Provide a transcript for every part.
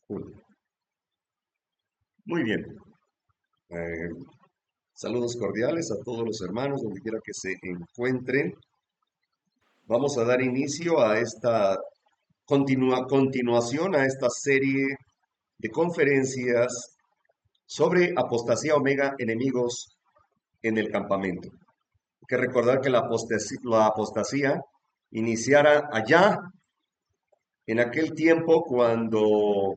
Uy, muy bien. Eh, Saludos cordiales a todos los hermanos, donde quiera que se encuentren. Vamos a dar inicio a esta continuación a esta serie de conferencias sobre apostasía omega, enemigos en el campamento. Hay que recordar que la apostasía iniciara allá, en aquel tiempo cuando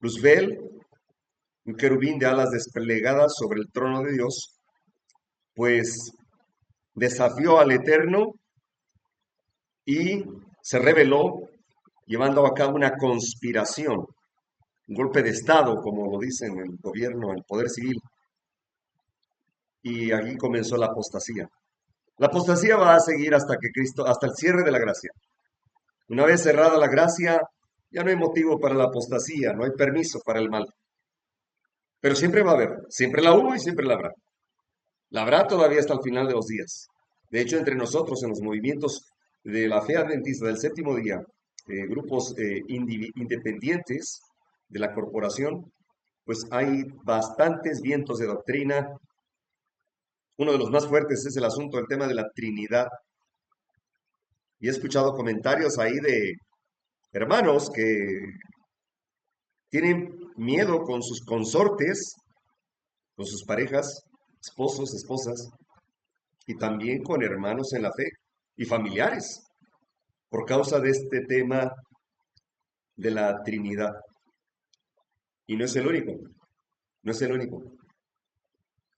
Luzbel, un querubín de alas desplegadas sobre el trono de Dios, pues desafió al Eterno y se rebeló llevando a cabo una conspiración, un golpe de Estado, como lo dicen el gobierno, el poder civil, y allí comenzó la apostasía. La apostasía va a seguir hasta que Cristo, hasta el cierre de la gracia. Una vez cerrada la gracia, ya no hay motivo para la apostasía, no hay permiso para el mal. Pero siempre va a haber, siempre la hubo y siempre la habrá. La habrá todavía hasta el final de los días. De hecho, entre nosotros, en los movimientos de la fe adventista del séptimo día, grupos independientes de la corporación, pues hay bastantes vientos de doctrina. Uno de los más fuertes es el asunto del tema de la Trinidad. Y he escuchado comentarios ahí de hermanos que tienen miedo con sus consortes, con sus parejas, esposos, esposas, y también con hermanos en la fe y familiares, por causa de este tema de la Trinidad. Y no es el único, no es el único.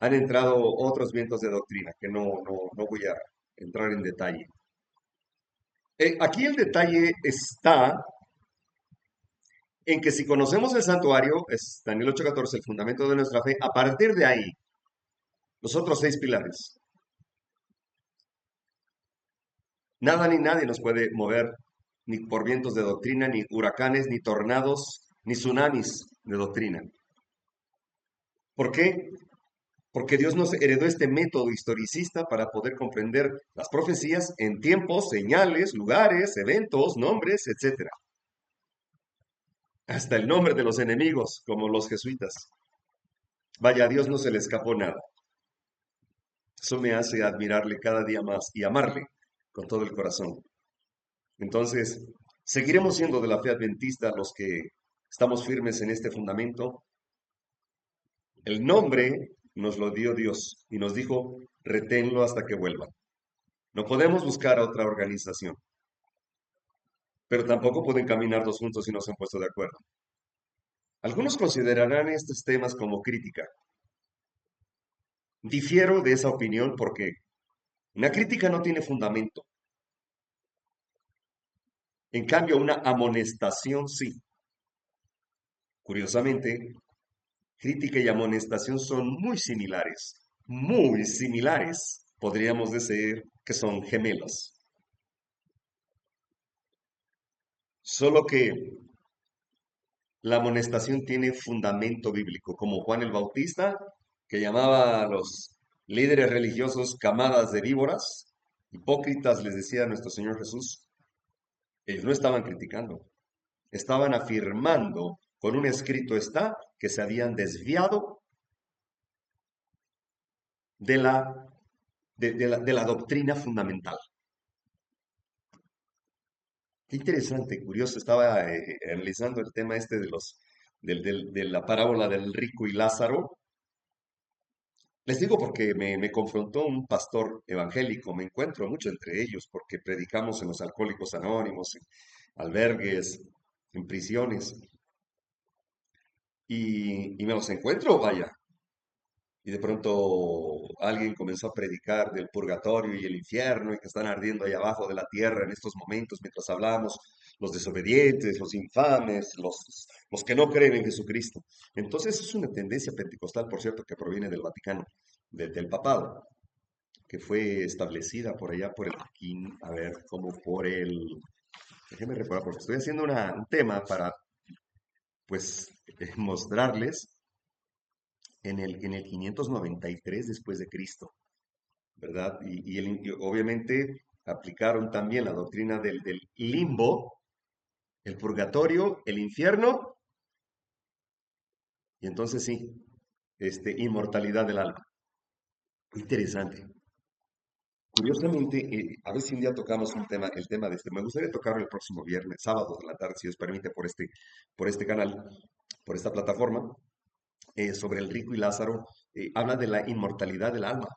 Han entrado otros vientos de doctrina que no voy a entrar en detalle. Aquí el detalle está en que si conocemos el santuario, es Daniel 8:14, el fundamento de nuestra fe, a partir de ahí, los otros 6 pilares, nada ni nadie nos puede mover, ni por vientos de doctrina, ni huracanes, ni tornados, ni tsunamis de doctrina. ¿Por qué? Porque Dios nos heredó este método historicista para poder comprender las profecías en tiempos, señales, lugares, eventos, nombres, etcétera. Hasta el nombre de los enemigos, como los jesuitas. Vaya, a Dios no se le escapó nada. Eso me hace admirarle cada día más y amarle con todo el corazón. Entonces, seguiremos siendo de la fe adventista los que estamos firmes en este fundamento. El nombre nos lo dio Dios y nos dijo, reténlo hasta que vuelva. No podemos buscar a otra organización, pero tampoco pueden caminar dos juntos si no se han puesto de acuerdo. Algunos considerarán estos temas como crítica. Difiero de esa opinión porque una crítica no tiene fundamento. En cambio, una amonestación sí. Curiosamente, crítica y amonestación son muy similares. Podríamos decir que son gemelos. Solo que la amonestación tiene fundamento bíblico, como Juan el Bautista, que llamaba a los líderes religiosos camadas de víboras, hipócritas, les decía nuestro Señor Jesús. Ellos no estaban criticando, estaban afirmando con un escrito está que se habían desviado de la doctrina fundamental. Qué interesante, curioso, estaba analizando el tema este de la parábola del rico y Lázaro. Les digo porque me confrontó un pastor evangélico, me encuentro mucho entre ellos porque predicamos en los alcohólicos anónimos, en albergues, en prisiones, y me los encuentro, vaya. Y de pronto alguien comenzó a predicar del purgatorio y el infierno y que están ardiendo ahí abajo de la tierra en estos momentos mientras hablamos, los desobedientes, los infames, los que no creen en Jesucristo. Entonces es una tendencia pentecostal, por cierto, que proviene del Vaticano, del papado, que fue establecida por allá por a ver, como por déjenme recordar, porque estoy haciendo un tema para, pues, mostrarles en el 593 después de Cristo, ¿verdad? Y obviamente aplicaron también la doctrina del limbo, el purgatorio, el infierno Y entonces sí, inmortalidad del alma. Interesante. Curiosamente, a ver si un día tocamos el tema de este. Me gustaría tocarlo el próximo viernes, sábado de la tarde, si os permite, por este canal, por esta plataforma, sobre el rico y Lázaro. Habla de la inmortalidad del alma.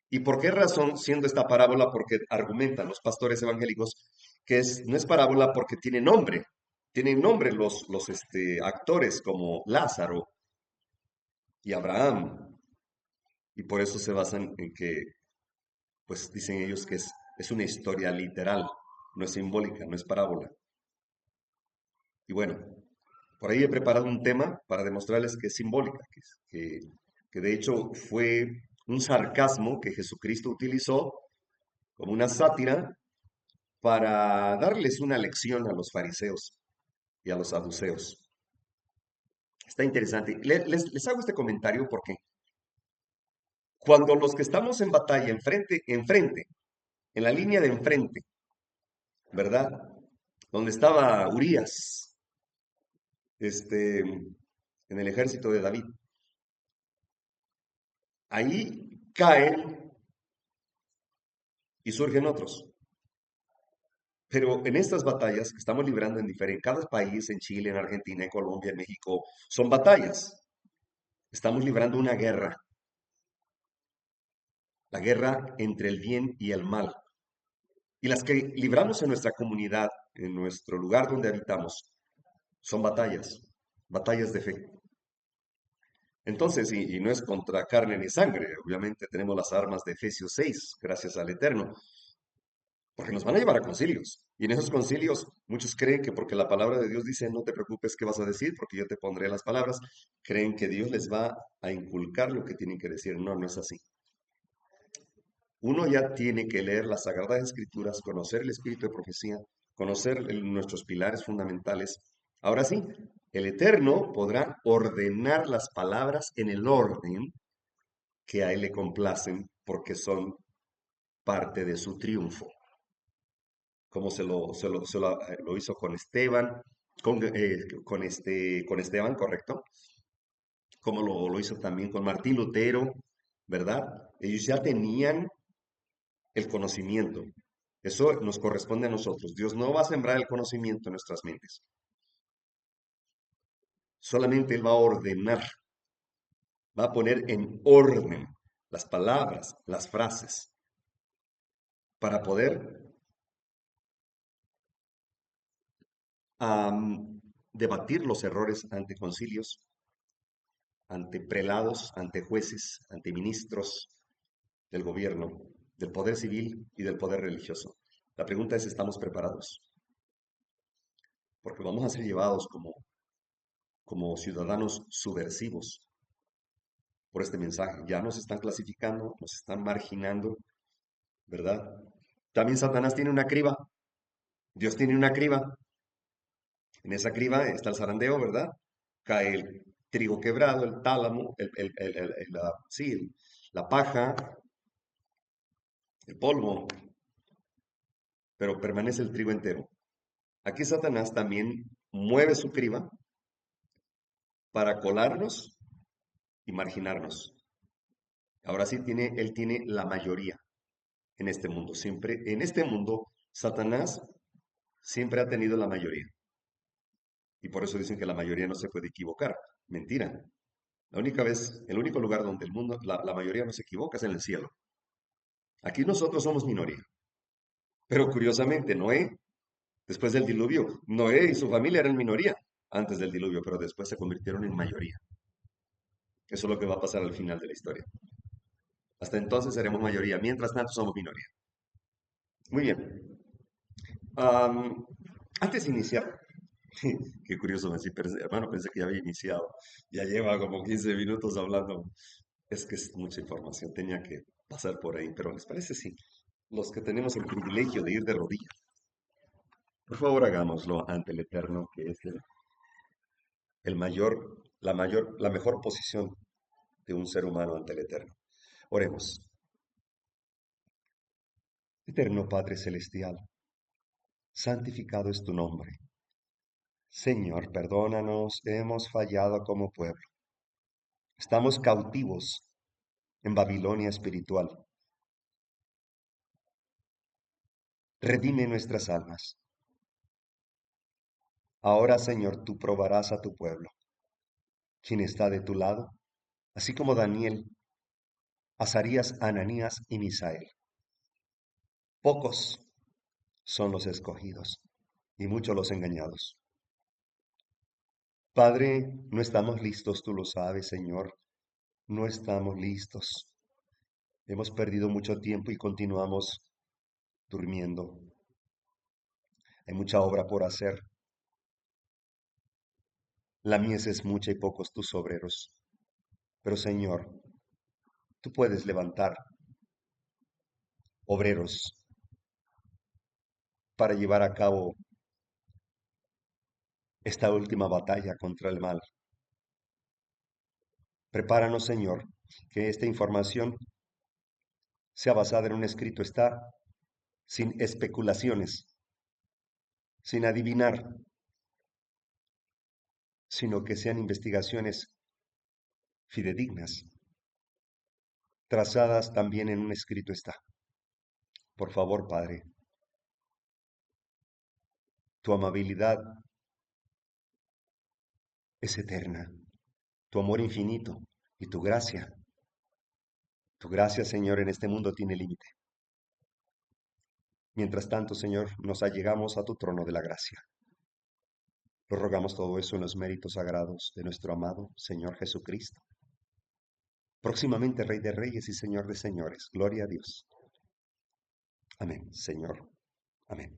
¿Y por qué razón, siendo esta parábola? Porque argumentan los pastores evangélicos que no es parábola porque tiene nombre. Tienen nombre los actores como Lázaro y Abraham. Y por eso se basan en que, pues dicen ellos que es una historia literal, no es simbólica, no es parábola. Y bueno, por ahí he preparado un tema para demostrarles que es simbólica, que de hecho fue un sarcasmo que Jesucristo utilizó como una sátira para darles una lección a los fariseos y a los saduceos. Está interesante. Les hago este comentario porque cuando los que estamos en batalla, enfrente, en la línea de enfrente, ¿verdad? Donde estaba Urías, en el ejército de David, ahí caen y surgen otros. Pero en estas batallas que estamos librando en cada país, en Chile, en Argentina, en Colombia, en México, son batallas. Estamos librando una guerra, la guerra entre el bien y el mal. Y las que libramos en nuestra comunidad, en nuestro lugar donde habitamos, son batallas, batallas de fe. Entonces, y no es contra carne ni sangre, obviamente tenemos las armas de Efesios 6, gracias al Eterno, porque nos van a llevar a concilios. Y en esos concilios muchos creen que porque la palabra de Dios dice, no te preocupes qué vas a decir, porque yo te pondré las palabras, creen que Dios les va a inculcar lo que tienen que decir. No, no es así. Uno ya tiene que leer las Sagradas Escrituras, conocer el espíritu de profecía, conocer nuestros pilares fundamentales. Ahora sí, el Eterno podrá ordenar las palabras en el orden que a Él le complacen, porque son parte de su triunfo, como lo hizo con Esteban, con Esteban, correcto, como lo hizo también con Martín Lutero, ¿verdad? Ellos ya tenían el conocimiento. Eso nos corresponde a nosotros. Dios no va a sembrar el conocimiento en nuestras mentes. Solamente Él va a ordenar, va a poner en orden las palabras, las frases, para poder debatir los errores ante concilios, ante prelados, ante jueces, ante ministros del gobierno, del poder civil y del poder religioso. La pregunta es, ¿estamos preparados? Porque vamos a ser llevados como ciudadanos subversivos por este mensaje. Ya nos están clasificando, nos están marginando, ¿verdad? También Satanás tiene una criba, Dios tiene una criba. En esa criba está el zarandeo, ¿verdad? Cae el trigo quebrado, el tálamo, sí, la paja, el polvo, pero permanece el trigo entero. Aquí Satanás también mueve su criba para colarnos y marginarnos. Ahora sí él tiene la mayoría en este mundo. Siempre, en este mundo, Satanás siempre ha tenido la mayoría. Y por eso dicen que la mayoría no se puede equivocar. Mentira. El único lugar donde el mundo, la mayoría no se equivoca es en el cielo. Aquí nosotros somos minoría. Pero curiosamente, Noé, después del diluvio, Noé y su familia eran minoría antes del diluvio, pero después se convirtieron en mayoría. Eso es lo que va a pasar al final de la historia. Hasta entonces seremos mayoría, mientras tanto somos minoría. Muy bien. Am, Antes de iniciar, qué curioso, hermano, pensé que ya había iniciado. Ya lleva como 15 minutos hablando. Es que es mucha información, tenía que pasar por ahí, pero ¿les parece si los que tenemos el privilegio de ir de rodillas, por favor hagámoslo ante el Eterno, que es la mejor posición de un ser humano ante el Eterno? Oremos. Eterno Padre Celestial, santificado es tu nombre. Señor, perdónanos, hemos fallado como pueblo. Estamos cautivos en Babilonia espiritual. Redime nuestras almas. Ahora, Señor, tú probarás a tu pueblo, quien está de tu lado, así como Daniel, Azarías, Ananías y Misael. Pocos son los escogidos y muchos los engañados. Padre, no estamos listos, tú lo sabes, Señor, no estamos listos. Hemos perdido mucho tiempo y continuamos durmiendo. Hay mucha obra por hacer. La mies es mucha y pocos tus obreros. Pero Señor, tú puedes levantar obreros para llevar a cabo esta última batalla contra el mal. Prepáranos, Señor, que esta información sea basada en un escrito está, sin especulaciones, sin adivinar, sino que sean investigaciones fidedignas, trazadas también en un escrito está. Por favor, Padre, tu amabilidad es eterna, tu amor infinito y tu gracia, Señor, en este mundo tiene límite. Mientras tanto, Señor, nos allegamos a tu trono de la gracia. Lo rogamos todo eso en los méritos sagrados de nuestro amado Señor Jesucristo. Próximamente Rey de Reyes y Señor de Señores. Gloria a Dios. Amén, Señor. Amén.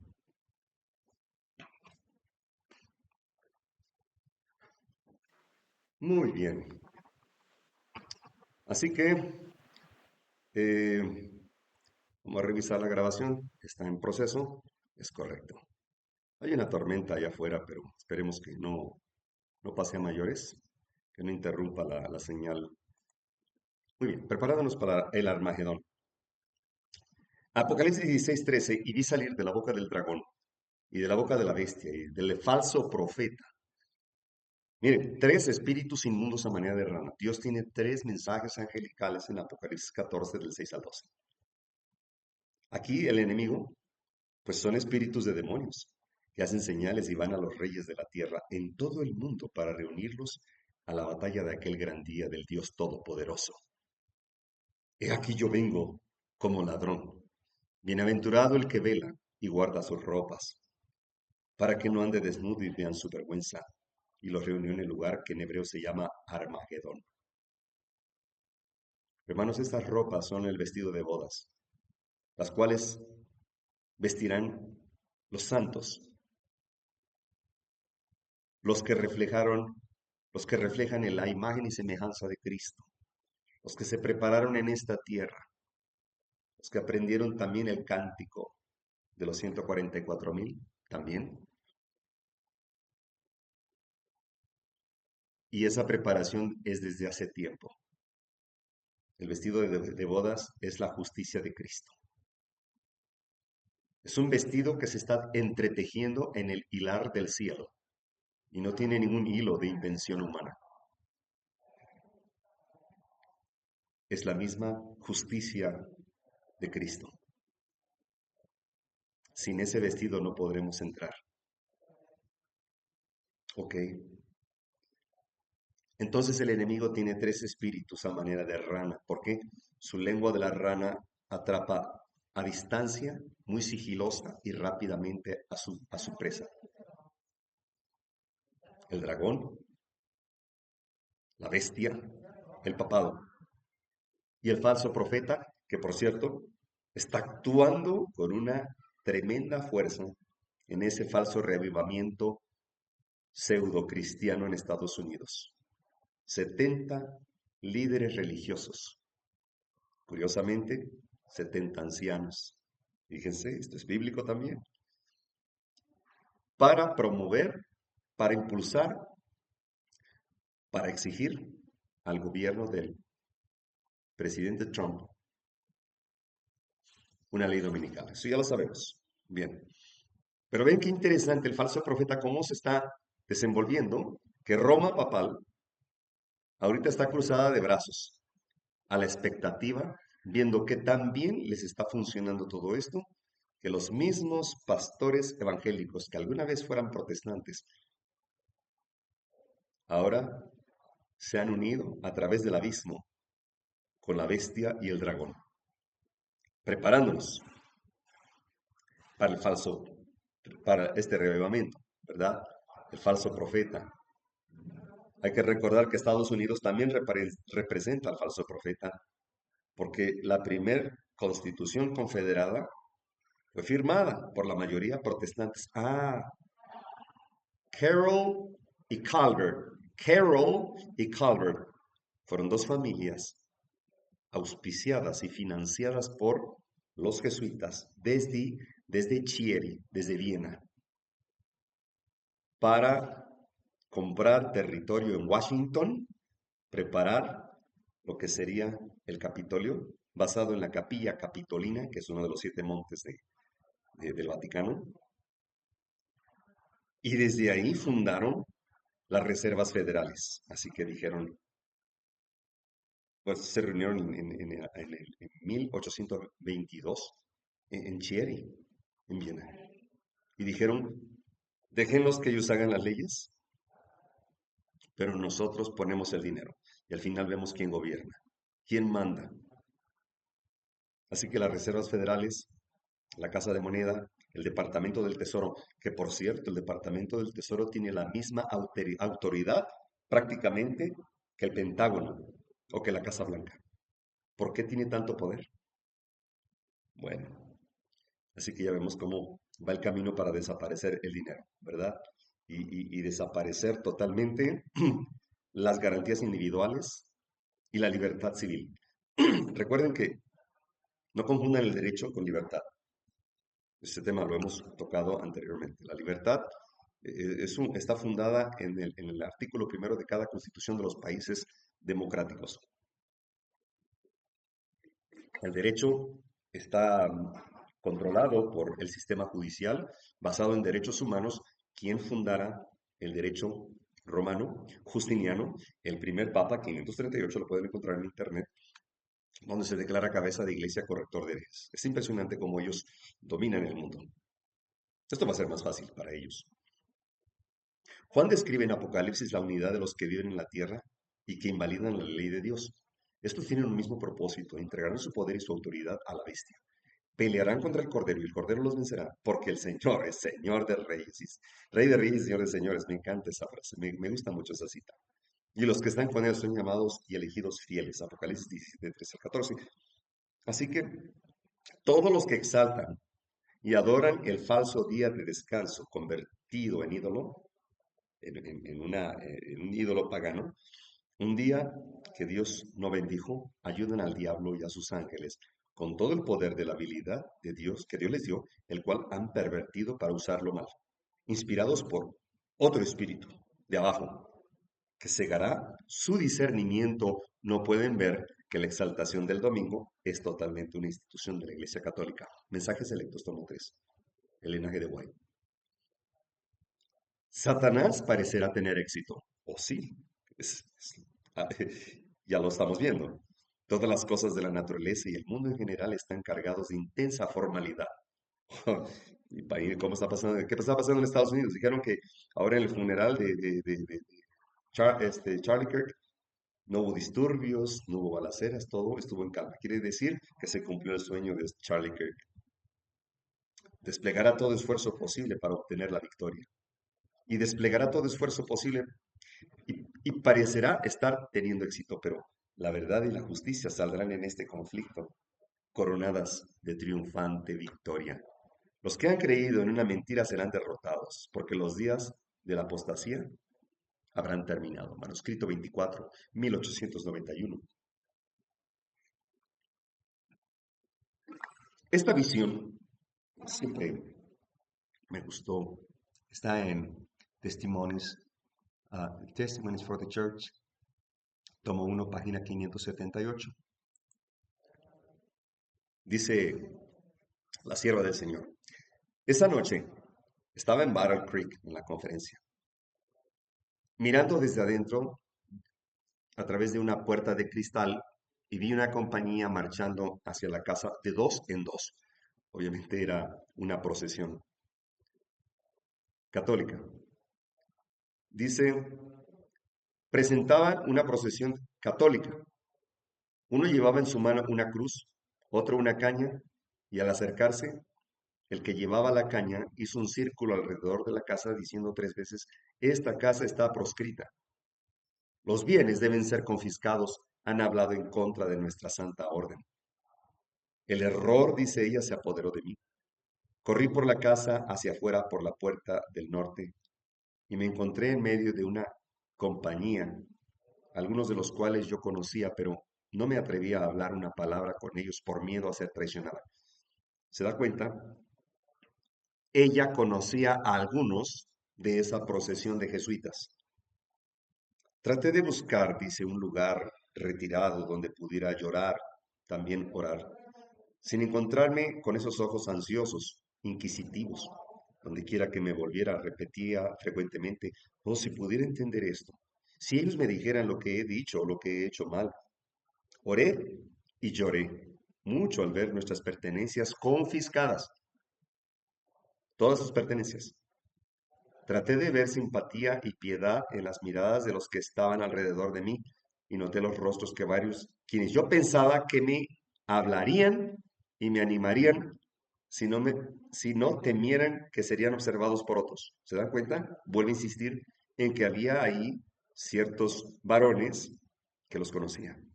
Muy bien. Así que eh, vamos a revisar la grabación. Está en proceso. Es correcto. Hay una tormenta allá afuera, pero esperemos que no pase a mayores, que no interrumpa la señal. Muy bien, preparándonos para el Armagedón. Apocalipsis 16:13, y vi salir de la boca del dragón, y de la boca de la bestia, y del falso profeta. Miren, tres espíritus inmundos a manera de rana. Dios tiene tres mensajes angelicales en Apocalipsis 14, del 6 al 12. Aquí el enemigo, pues son espíritus de demonios, que hacen señales y van a los reyes de la tierra en todo el mundo para reunirlos a la batalla de aquel gran día del Dios Todopoderoso. He aquí yo vengo como ladrón. Bienaventurado el que vela y guarda sus ropas, para que no ande desnudo y vean su vergüenza. Y los reunió en el lugar que en hebreo se llama Armagedón. Hermanos, estas ropas son el vestido de bodas, las cuales vestirán los santos, los que reflejaron, los que reflejan en la imagen y semejanza de Cristo, los que se prepararon en esta tierra, los que aprendieron también el cántico de los 144,000, también. Y esa preparación es desde hace tiempo. El vestido de bodas es la justicia de Cristo. Es un vestido que se está entretejiendo en el hilar del cielo y no tiene ningún hilo de invención humana. Es la misma justicia de Cristo. Sin ese vestido no podremos entrar. ¿Ok? Entonces el enemigo tiene tres espíritus a manera de rana. ¿Por qué? Su lengua de la rana atrapa a distancia, muy sigilosa y rápidamente a su presa. El dragón, la bestia, el papado y el falso profeta, que por cierto está actuando con una tremenda fuerza en ese falso reavivamiento pseudo cristiano en Estados Unidos. 70 líderes religiosos, curiosamente 70 ancianos. Fíjense, esto es bíblico también. Para promover, para impulsar, para exigir al gobierno del presidente Trump una ley dominical. Eso ya lo sabemos. Bien. Pero ven qué interesante el falso profeta, cómo se está desenvolviendo, que Roma papal Ahorita está cruzada de brazos, a la expectativa, viendo que tan bien les está funcionando todo esto, que los mismos pastores evangélicos que alguna vez fueran protestantes, ahora se han unido a través del abismo con la bestia y el dragón, preparándonos para el falso, para este reavivamiento, ¿verdad? El falso profeta. Hay que recordar que Estados Unidos también representa al falso profeta, porque la primer constitución confederada fue firmada por la mayoría protestantes. Carroll y Calvert. Carroll y Calvert fueron dos familias auspiciadas y financiadas por los jesuitas desde Chieri, desde Viena, para comprar territorio en Washington, preparar lo que sería el Capitolio, basado en la Capilla Capitolina, que es uno de los 7 montes del Vaticano, y desde ahí fundaron las reservas federales. Así que dijeron, pues se reunieron en 1822 en Chieri, en Viena, y dijeron, déjenlos que ellos hagan las leyes, pero nosotros ponemos el dinero. Y al final vemos quién gobierna, quién manda. Así que las reservas federales, la Casa de Moneda, el Departamento del Tesoro, que por cierto, el Departamento del Tesoro tiene la misma autoridad prácticamente que el Pentágono o que la Casa Blanca. ¿Por qué tiene tanto poder? Bueno, así que ya vemos cómo va el camino para desaparecer el dinero, ¿verdad? Y desaparecer totalmente las garantías individuales y la libertad civil. Recuerden que no confundan el derecho con libertad. Este tema lo hemos tocado anteriormente. La libertad está fundada en el artículo primero de cada constitución de los países democráticos. El derecho está controlado por el sistema judicial basado en derechos humanos, quien fundara el derecho romano, Justiniano, el primer papa, 538, lo pueden encontrar en internet, donde se declara cabeza de iglesia corrector de herejes. Es impresionante cómo ellos dominan el mundo. Esto va a ser más fácil para ellos. Juan describe en Apocalipsis la unidad de los que viven en la tierra y que invalidan la ley de Dios. Estos tienen un mismo propósito, entregarán su poder y su autoridad a la bestia. Pelearán contra el Cordero y el Cordero los vencerá, porque el Señor es Señor de reyes, Rey de reyes y Señor de señores. Me encanta esa frase, me gusta mucho esa cita. Y los que están con él son llamados y elegidos fieles. Apocalipsis 17, 13 al 14. Así que todos los que exaltan y adoran el falso día de descanso convertido en ídolo, en un ídolo pagano, un día que Dios no bendijo, ayudan al diablo y a sus ángeles con todo el poder de la habilidad de Dios que Dios les dio, el cual han pervertido para usarlo mal, inspirados por otro espíritu de abajo, que cegará su discernimiento. No pueden ver que la exaltación del domingo es totalmente una institución de la Iglesia Católica. Mensajes selectos, tomo 3. El linaje de White. Satanás parecerá tener éxito, o sí, ah, ya lo estamos viendo. Todas las cosas de la naturaleza y el mundo en general están cargados de intensa formalidad. ¿Cómo está pasando? ¿Qué está pasando en Estados Unidos? Dijeron que ahora en el funeral de Charlie Kirk no hubo disturbios, no hubo balaceras, todo estuvo en calma. Quiere decir que se cumplió el sueño de Charlie Kirk. Desplegará todo esfuerzo posible para obtener la victoria. Y desplegará todo esfuerzo posible y parecerá estar teniendo éxito, pero la verdad y la justicia saldrán en este conflicto, coronadas de triunfante victoria. Los que han creído en una mentira serán derrotados, porque los días de la apostasía habrán terminado. Manuscrito 24, 1891. Esta visión siempre me gustó. Está en Testimonies for the Church, tomo 1, página 578. Dice la sierva del Señor: esa noche estaba en Battle Creek en la conferencia. Mirando desde adentro, a través de una puerta de cristal y vi una compañía marchando hacia la casa de dos en dos. Obviamente era una procesión católica. Dice, presentaban una procesión católica. Uno llevaba en su mano una cruz, otro una caña, y al acercarse, el que llevaba la caña hizo un círculo alrededor de la casa diciendo 3 veces, esta casa está proscrita. Los bienes deben ser confiscados. Han hablado en contra de nuestra santa orden. El error, dice ella, se apoderó de mí. Corrí por la casa hacia afuera por la puerta del norte y me encontré en medio de una compañía, algunos de los cuales yo conocía, pero no me atrevía a hablar una palabra con ellos por miedo a ser traicionada. ¿Se da cuenta? Ella conocía a algunos de esa procesión de jesuitas. Traté de buscar, dice, un lugar retirado donde pudiera llorar, también orar, sin encontrarme con esos ojos ansiosos, inquisitivos. Donde quiera que me volviera, repetía frecuentemente, oh, si pudiera entender esto, si ellos me dijeran lo que he dicho o lo que he hecho mal. Oré y lloré mucho al ver nuestras pertenencias confiscadas, todas sus pertenencias. Traté de ver simpatía y piedad en las miradas de los que estaban alrededor de mí y noté los rostros que varios, quienes yo pensaba que me hablarían y me animarían si no temieran que serían observados por otros. ¿Se dan cuenta? Vuelvo a insistir en que había ahí ciertos varones que los conocían.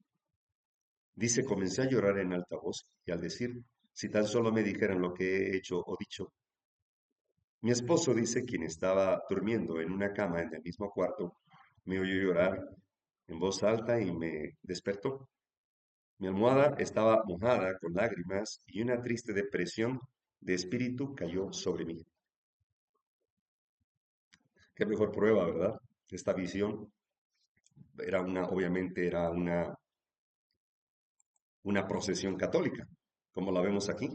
Dice, comencé a llorar en alta voz y al decir, si tan solo me dijeran lo que he hecho o dicho. Mi esposo dice, quien estaba durmiendo en una cama en el mismo cuarto, me oyó llorar en voz alta y me despertó. Mi almohada estaba mojada con lágrimas y una triste depresión de espíritu cayó sobre mí. Qué mejor prueba, ¿verdad? Esta visión obviamente era una procesión católica, como la vemos aquí.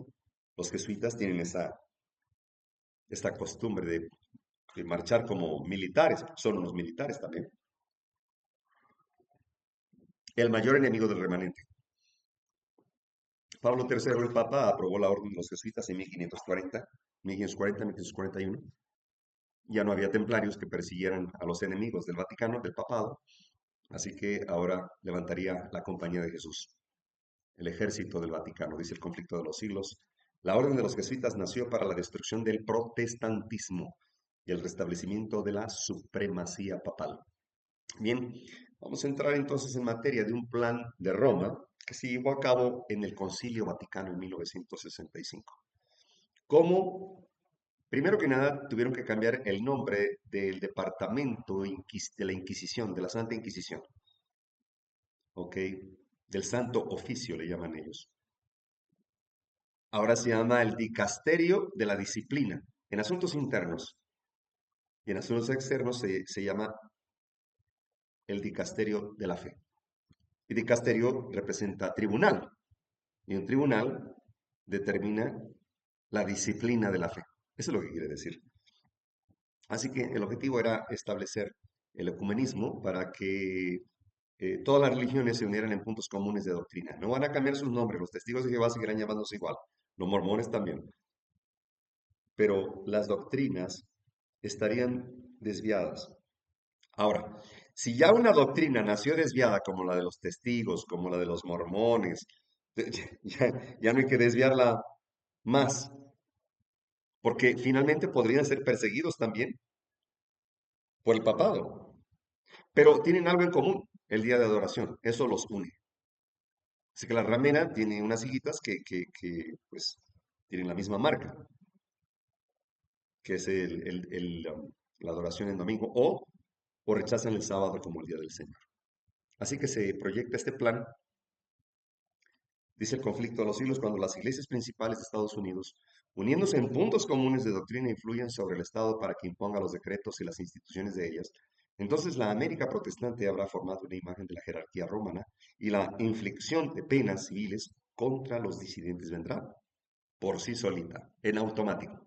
Los jesuitas tienen esta costumbre de marchar como militares, son unos militares también. El mayor enemigo del remanente. Pablo III, el Papa, aprobó la orden de los jesuitas en 1540, 1541. Ya no había templarios que persiguieran a los enemigos del Vaticano, del papado, así que ahora levantaría la Compañía de Jesús, el ejército del Vaticano, dice el conflicto de los siglos. La orden de los jesuitas nació para la destrucción del protestantismo y el restablecimiento de la supremacía papal. Bien, vamos a entrar entonces en materia de un plan de Roma que se llevó a cabo en el Concilio Vaticano en 1965. ¿Cómo? Primero que nada, tuvieron que cambiar el nombre del departamento de la Inquisición, de la Santa Inquisición, ¿ok? Del Santo Oficio le llaman ellos. Ahora se llama el Dicasterio de la Disciplina, en asuntos internos. Y en asuntos externos se llama el Dicasterio de la Fe. Y dicasterio representa tribunal, y un tribunal determina la disciplina de la fe. Eso es lo que quiere decir. Así que el objetivo era establecer el ecumenismo para que todas las religiones se unieran en puntos comunes de doctrina. No van a cambiar sus nombres, los testigos de Jehová seguirán llamándose igual, los mormones también, pero las doctrinas estarían desviadas. Ahora, si ya una doctrina nació desviada como la de los testigos, como la de los mormones, ya no hay que desviarla más, porque finalmente podrían ser perseguidos también por el papado. Pero tienen algo en común, el día de adoración, eso los une. Así que la ramera tiene unas hijitas pues, tienen la misma marca, que es la adoración en domingo, o rechazan el sábado como el día del Señor. Así que se proyecta este plan. Dice el conflicto de los siglos cuando las iglesias principales de Estados Unidos, uniéndose en puntos comunes de doctrina, influyen sobre el Estado para que imponga los decretos y las instituciones de ellas. Entonces la América protestante habrá formado una imagen de la jerarquía romana y la inflicción de penas civiles contra los disidentes vendrá por sí solita, en automático.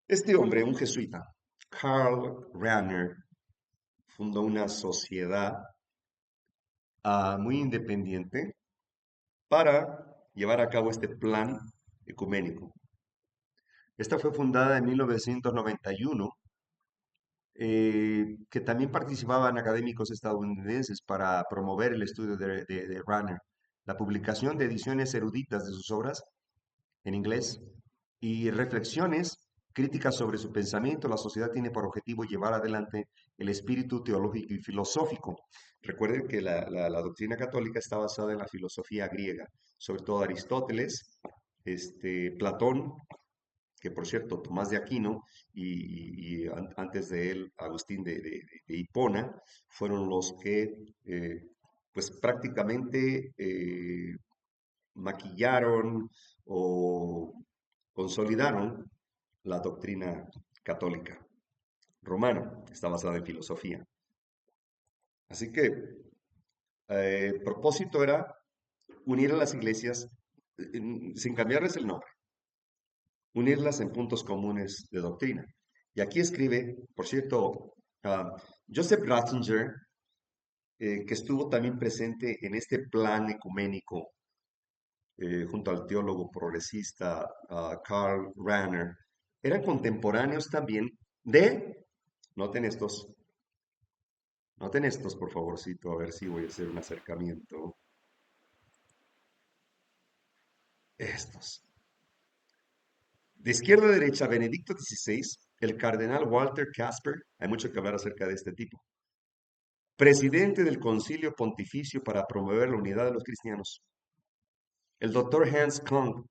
Este hombre, un jesuita, Karl Rahner, fundó una sociedad muy independiente para llevar a cabo este plan ecuménico. Esta fue fundada en 1991, que también participaban académicos estadounidenses para promover el estudio de Ranner, la publicación de ediciones eruditas de sus obras en inglés y reflexiones críticas sobre su pensamiento. La sociedad tiene por objetivo llevar adelante el espíritu teológico y filosófico. Recuerden que la doctrina católica está basada en la filosofía griega, sobre todo Aristóteles, Platón, que por cierto, Tomás de Aquino y antes de él, Agustín de Hipona, fueron los que pues prácticamente maquillaron o consolidaron la doctrina católica romana, que está basada en filosofía. Así que el propósito era unir a las iglesias sin cambiarles el nombre, unirlas en puntos comunes de doctrina. Y aquí escribe, por cierto, Joseph Ratzinger, que estuvo también presente en este plan ecuménico junto al teólogo progresista Karl Rahner, eran contemporáneos también de, noten estos, noten estos por favorcito, a ver si voy a hacer un acercamiento. Estos. De izquierda a derecha, Benedicto XVI, el cardenal Walter Casper, hay mucho que hablar acerca de este tipo, presidente del Concilio Pontificio para promover la unidad de los cristianos, el doctor Hans Kung,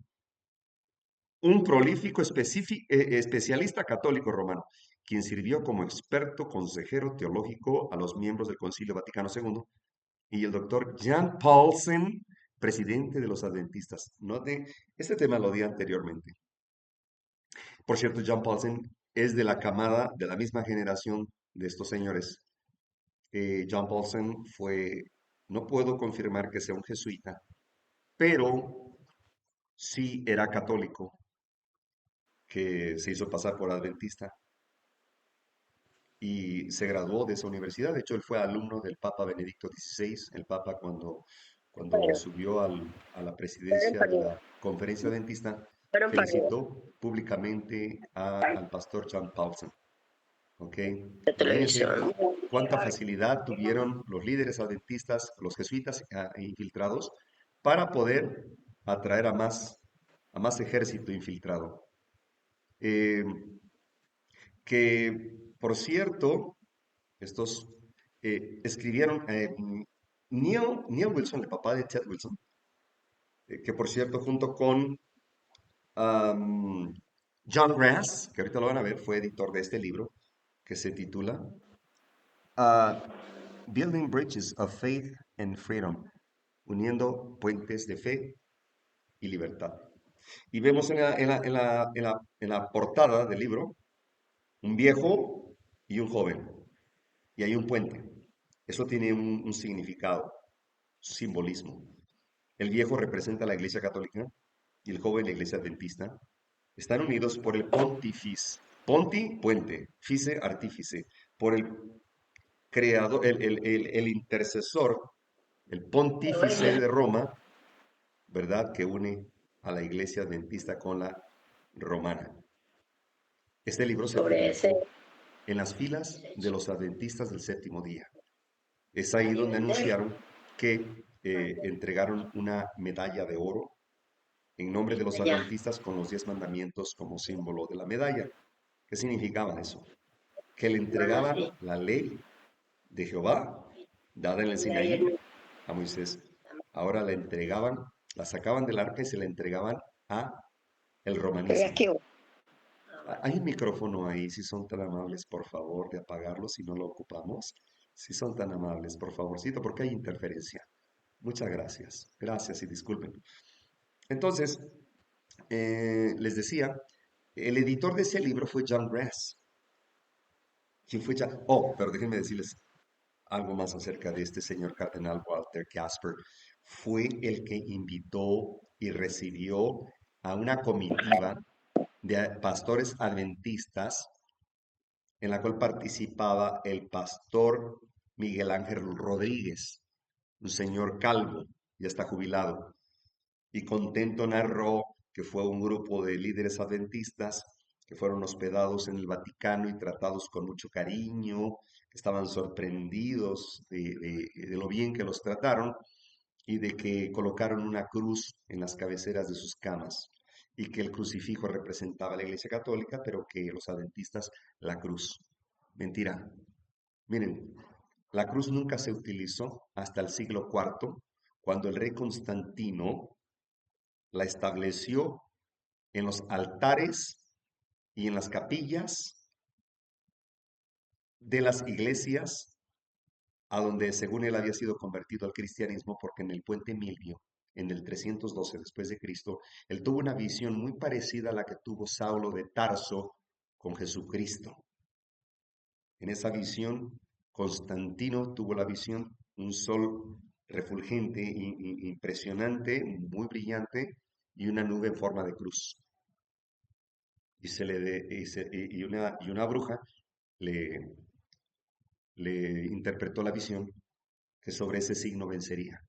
un prolífico especialista católico romano, quien sirvió como experto consejero teológico a los miembros del Concilio Vaticano II, y el doctor Jan Paulsen, presidente de los adventistas. Note, este tema lo di anteriormente. Por cierto, Jan Paulsen es de la camada, de la misma generación de estos señores. Jan Paulsen fue, no puedo confirmar que sea un jesuita, pero sí era católico, que se hizo pasar por adventista y se graduó de esa universidad. De hecho, él fue alumno del Papa Benedicto XVI, el Papa cuando subió a la presidencia de la conferencia adventista, felicitó públicamente al pastor John Paulson. ¿Ok? de Imagínense televisión. cuánta facilidad tuvieron los líderes adventistas, los jesuitas infiltrados, para poder atraer a más ejército infiltrado. Eh, que, por cierto, estos escribieron Neil Wilson, el papá de Ted Wilson, que por cierto, junto con John Grass, que ahorita lo van a ver, fue editor de este libro, que se titula uh, Building Bridges of Faith and Freedom, uniendo puentes de fe y libertad. Y vemos en la portada del libro un viejo y un joven, y hay un puente. Eso tiene un significado, simbolismo. El viejo representa la Iglesia Católica y el joven la Iglesia Adventista. Están unidos por el pontifis. Ponti, puente. Fice, artífice. Por el creador, el intercesor, el pontífice de Roma, ¿verdad? Que une a la Iglesia Adventista con la romana. Este libro se Sobre ese. publicó en las filas de los adventistas del séptimo día. Es ahí donde anunciaron que entregaron una medalla de oro en nombre de los adventistas con los 10 mandamientos como símbolo de la medalla. ¿Qué significaba eso? Que le entregaban la ley de Jehová, dada en el Sinaí, a Moisés. Ahora la entregaban, la sacaban del arca y se la entregaban a el Estoy romanismo. aquí. Hay un micrófono ahí, si son tan amables, por favor, de apagarlo si no lo ocupamos. Si son tan amables, por favorcito, porque hay interferencia. Muchas gracias. Gracias y disculpen. Entonces, les decía, el editor de ese libro fue John Grass. ¿Quién fue John? Oh, pero déjenme decirles algo más acerca de este señor cardenal Walter Casper. Fue el que invitó y recibió a una comitiva de pastores adventistas en la cual participaba el pastor Miguel Ángel Rodríguez. un señor calvo, ya está jubilado, y contento narró que fue un grupo de líderes adventistas que fueron hospedados en el Vaticano y tratados con mucho cariño, que estaban sorprendidos de lo bien que los trataron y de que colocaron una cruz en las cabeceras de sus camas y que el crucifijo representaba a la Iglesia Católica, pero que los adventistas la cruz. Mentira. Miren, la cruz nunca se utilizó hasta el siglo IV, cuando el rey Constantino la estableció en los altares y en las capillas de las iglesias a donde según él había sido convertido al cristianismo, porque en el puente Milvio, en el 312 después de Cristo, él tuvo una visión muy parecida a la que tuvo Saulo de Tarso con Jesucristo. En esa visión, Constantino tuvo la visión, un sol refulgente, impresionante, muy brillante, y una nube en forma de cruz. Y, se le de- y una bruja le, le interpretó la visión que sobre ese signo vencería.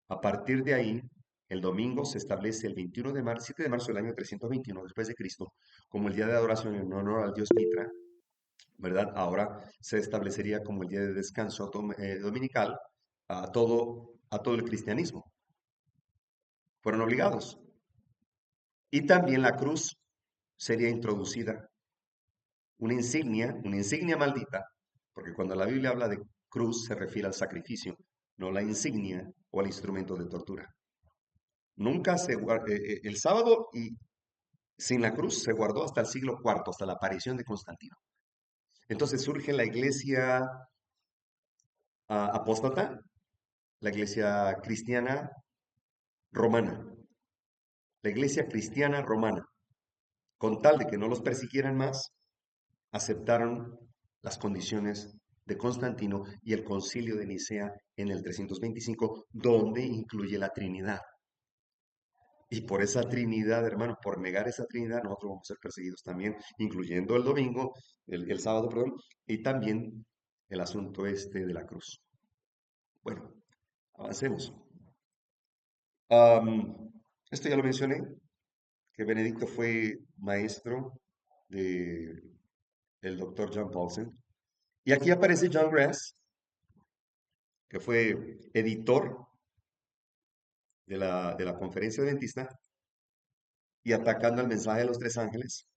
A partir de ahí, el domingo se establece el 21 de marzo, 7 de marzo del año 321 después de Cristo, como el día de adoración en honor al dios Mitra, ¿verdad? Ahora se establecería como el día de descanso dominical a todo el cristianismo. Fueron obligados. Y también la cruz sería introducida, una insignia maldita, porque cuando la Biblia habla de cruz se refiere al sacrificio, no la insignia o al instrumento de tortura. Nunca el sábado y sin la cruz se guardó hasta el siglo IV, hasta la aparición de Constantino. Entonces surge la iglesia apóstata, la iglesia cristiana romana, la iglesia cristiana romana, con tal de que no los persiguieran más, aceptaron las condiciones de Constantino y el concilio de Nicea en el 325, donde incluye la Trinidad. Y por esa Trinidad, hermano, por negar esa Trinidad, nosotros vamos a ser perseguidos también, incluyendo el domingo, el sábado, perdón, y también el asunto este de la cruz. Bueno, avancemos. Esto ya lo mencioné, que Benedicto fue maestro de el doctor John Paulsen. Y aquí aparece John Grass, que fue editor de la conferencia adventista y atacando el mensaje de los tres ángeles.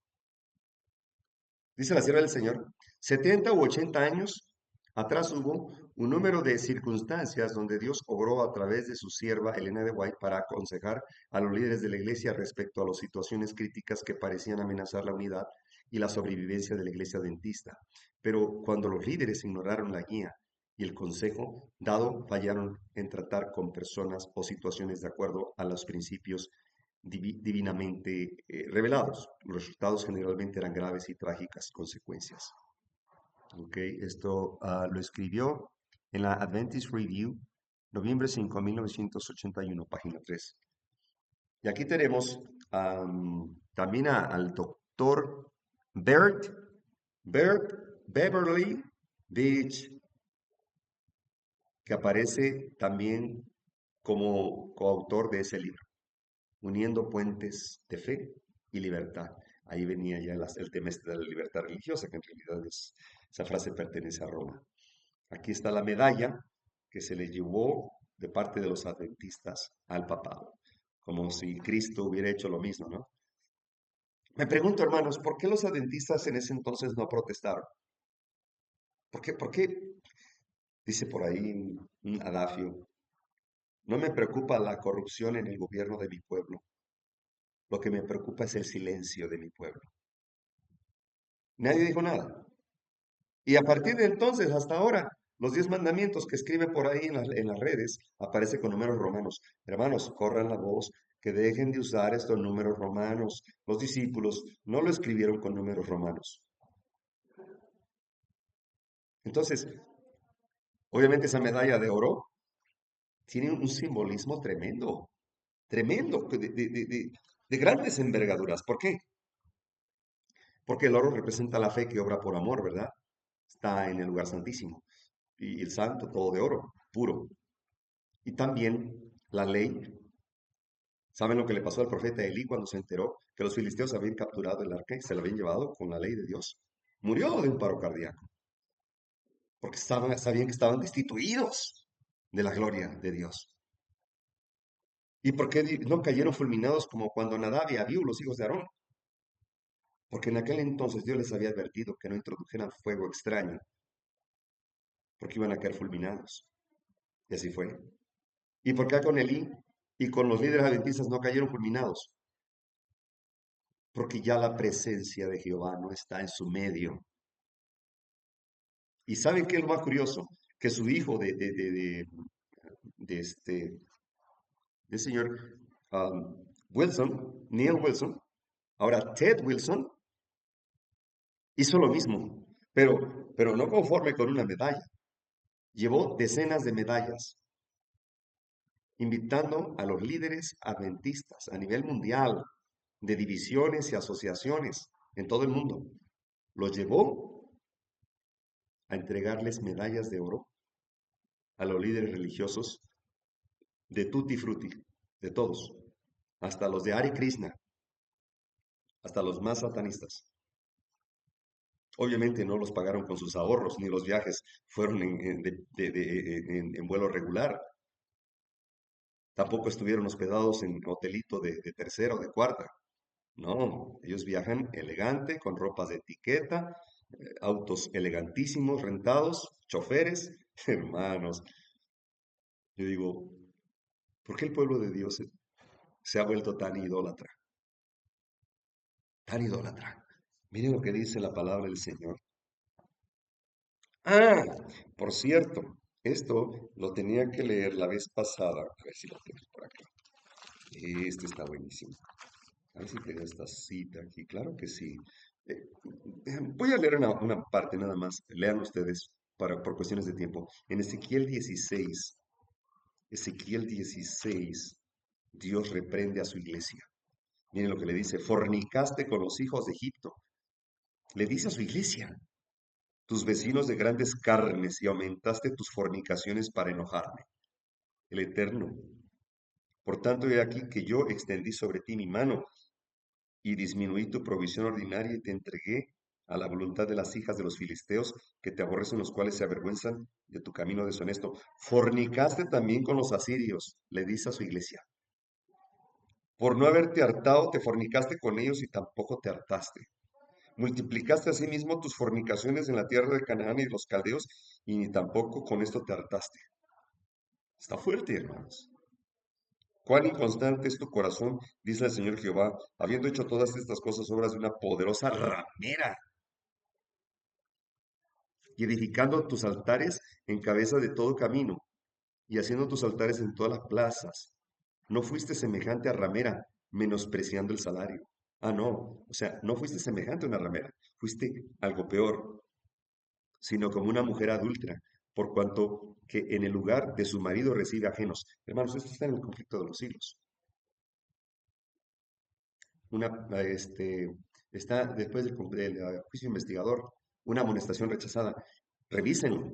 Dice la sierva del Señor, 70 u 80 años atrás hubo un número de circunstancias donde Dios obró a través de su sierva Elena de White para aconsejar a los líderes de la iglesia respecto a las situaciones críticas que parecían amenazar la unidad y la sobrevivencia de la iglesia adventista. Pero cuando los líderes ignoraron la guía y el consejo dado, fallaron en tratar con personas o situaciones de acuerdo a los principios divinamente revelados. Los resultados generalmente eran graves y trágicas consecuencias. Ok, esto lo escribió en la Adventist Review, noviembre 5, 1981, página 3. Y aquí tenemos también al doctor Bert, Bert Beverly Beach, que aparece también como coautor de ese libro, Uniendo Puentes de Fe y Libertad. Ahí venía ya el tema este de la libertad religiosa, que en realidad esa frase pertenece a Roma. Aquí está la medalla que se le llevó de parte de los adventistas al papado, como si Cristo hubiera hecho lo mismo, ¿no? Me pregunto, hermanos, ¿por qué los adventistas en ese entonces no protestaron? ¿Por qué? Dice por ahí un adagio, no me preocupa la corrupción en el gobierno de mi pueblo, lo que me preocupa es el silencio de mi pueblo. Nadie dijo nada. Y a partir de entonces hasta ahora, los 10 mandamientos que escribe por ahí en las redes aparece con números romanos. Hermanos, corran la voz, que dejen de usar estos números romanos. Los discípulos no lo escribieron con números romanos. Entonces, obviamente esa medalla de oro tiene un simbolismo tremendo, tremendo, de grandes envergaduras. ¿Por qué? Porque el oro representa la fe que obra por amor, ¿verdad? Está en el lugar santísimo. Y el santo todo de oro, puro. Y también la ley. ¿Saben lo que le pasó al profeta Elí cuando se enteró que los filisteos habían capturado el arca y se lo habían llevado con la ley de Dios? Murió de un paro cardíaco, porque sabían que estaban destituidos de la gloria de Dios. ¿Y por qué no cayeron fulminados como cuando Nadab y Abiú, los hijos de Aarón? Porque en aquel entonces Dios les había advertido que no introdujeran fuego extraño, porque iban a caer fulminados. Y así fue. ¿Y por qué con Elí y con los líderes adventistas no cayeron fulminados? Porque ya la presencia de Jehová no está en su medio. ¿Y saben qué es lo más curioso? Que su hijo de este, del señor Wilson, Neil Wilson, ahora Ted Wilson, hizo lo mismo, pero no conforme con una medalla. Llevó decenas de medallas, invitando a los líderes adventistas a nivel mundial, de divisiones y asociaciones en todo el mundo. Los llevó a entregarles medallas de oro a los líderes religiosos de Tutti Frutti, de todos, hasta los de Hare Krishna, hasta los más satanistas. Obviamente no los pagaron con sus ahorros, ni los viajes fueron en vuelo regular. Tampoco estuvieron hospedados en hotelito de tercera o de cuarta. No, ellos viajan elegante, con ropas de etiqueta, autos elegantísimos, rentados, choferes, hermanos. Yo digo, ¿por qué el pueblo de Dios se ha vuelto tan idólatra? Tan idólatra. Miren lo que dice la palabra del Señor. Ah, por cierto, esto lo tenía que leer la vez pasada. A ver si lo tengo por acá. Este está buenísimo. A ver si tengo esta cita aquí. Claro que sí. Voy a leer una parte nada más. Lean ustedes por cuestiones de tiempo. En Ezequiel 16, Dios reprende a su iglesia. Miren lo que le dice. Fornicaste con los hijos de Egipto. Le dice a su iglesia. Tus vecinos de grandes carnes y aumentaste tus fornicaciones para enojarme. El Eterno. Por tanto, he aquí que yo extendí sobre ti mi mano y disminuí tu provisión ordinaria y te entregué a la voluntad de las hijas de los filisteos que te aborrecen, los cuales se avergüenzan de tu camino deshonesto. Fornicaste también con los asirios, le dice a su iglesia. Por no haberte hartado, te fornicaste con ellos y tampoco te hartaste. Multiplicaste asimismo tus fornicaciones en la tierra de Canaán y de los caldeos, y ni tampoco con esto te hartaste. Está fuerte, hermanos. Cuán inconstante es tu corazón, dice el Señor Jehová, habiendo hecho todas estas cosas, obras de una poderosa ramera, y edificando tus altares en cabeza de todo camino, y haciendo tus altares en todas las plazas. No fuiste semejante a ramera, menospreciando el salario. Ah, no, o sea, no fuiste semejante a una ramera, fuiste algo peor, sino como una mujer adúltera, por cuanto que en el lugar de su marido recibe ajenos. Hermanos, esto está en el conflicto de los siglos. Una, está después del juicio investigador, una amonestación rechazada. Revísenlo,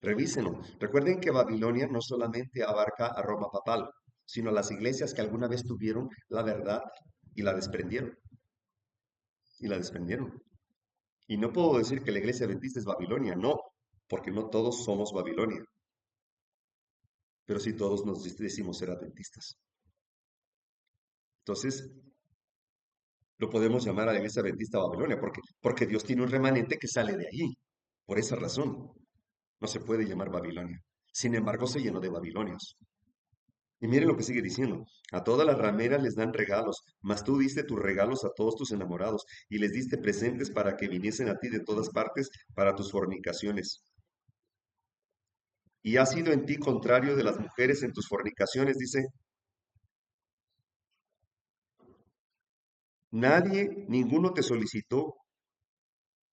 revísenlo. Recuerden que Babilonia no solamente abarca a Roma papal, sino a las iglesias que alguna vez tuvieron la verdad y la desprendieron. Y la desprendieron. Y no puedo decir que la iglesia adventista es Babilonia, no, porque no todos somos Babilonia, pero sí todos nos decimos ser adventistas. Entonces, lo podemos llamar a la iglesia adventista Babilonia, porque Dios tiene un remanente que sale de allí. Por esa razón, no se puede llamar Babilonia. Sin embargo, se llenó de babilonios. Y miren lo que sigue diciendo. A todas las rameras les dan regalos, mas tú diste tus regalos a todos tus enamorados y les diste presentes para que viniesen a ti de todas partes para tus fornicaciones. Y ha sido en ti contrario de las mujeres en tus fornicaciones, dice. Nadie, ninguno te solicitó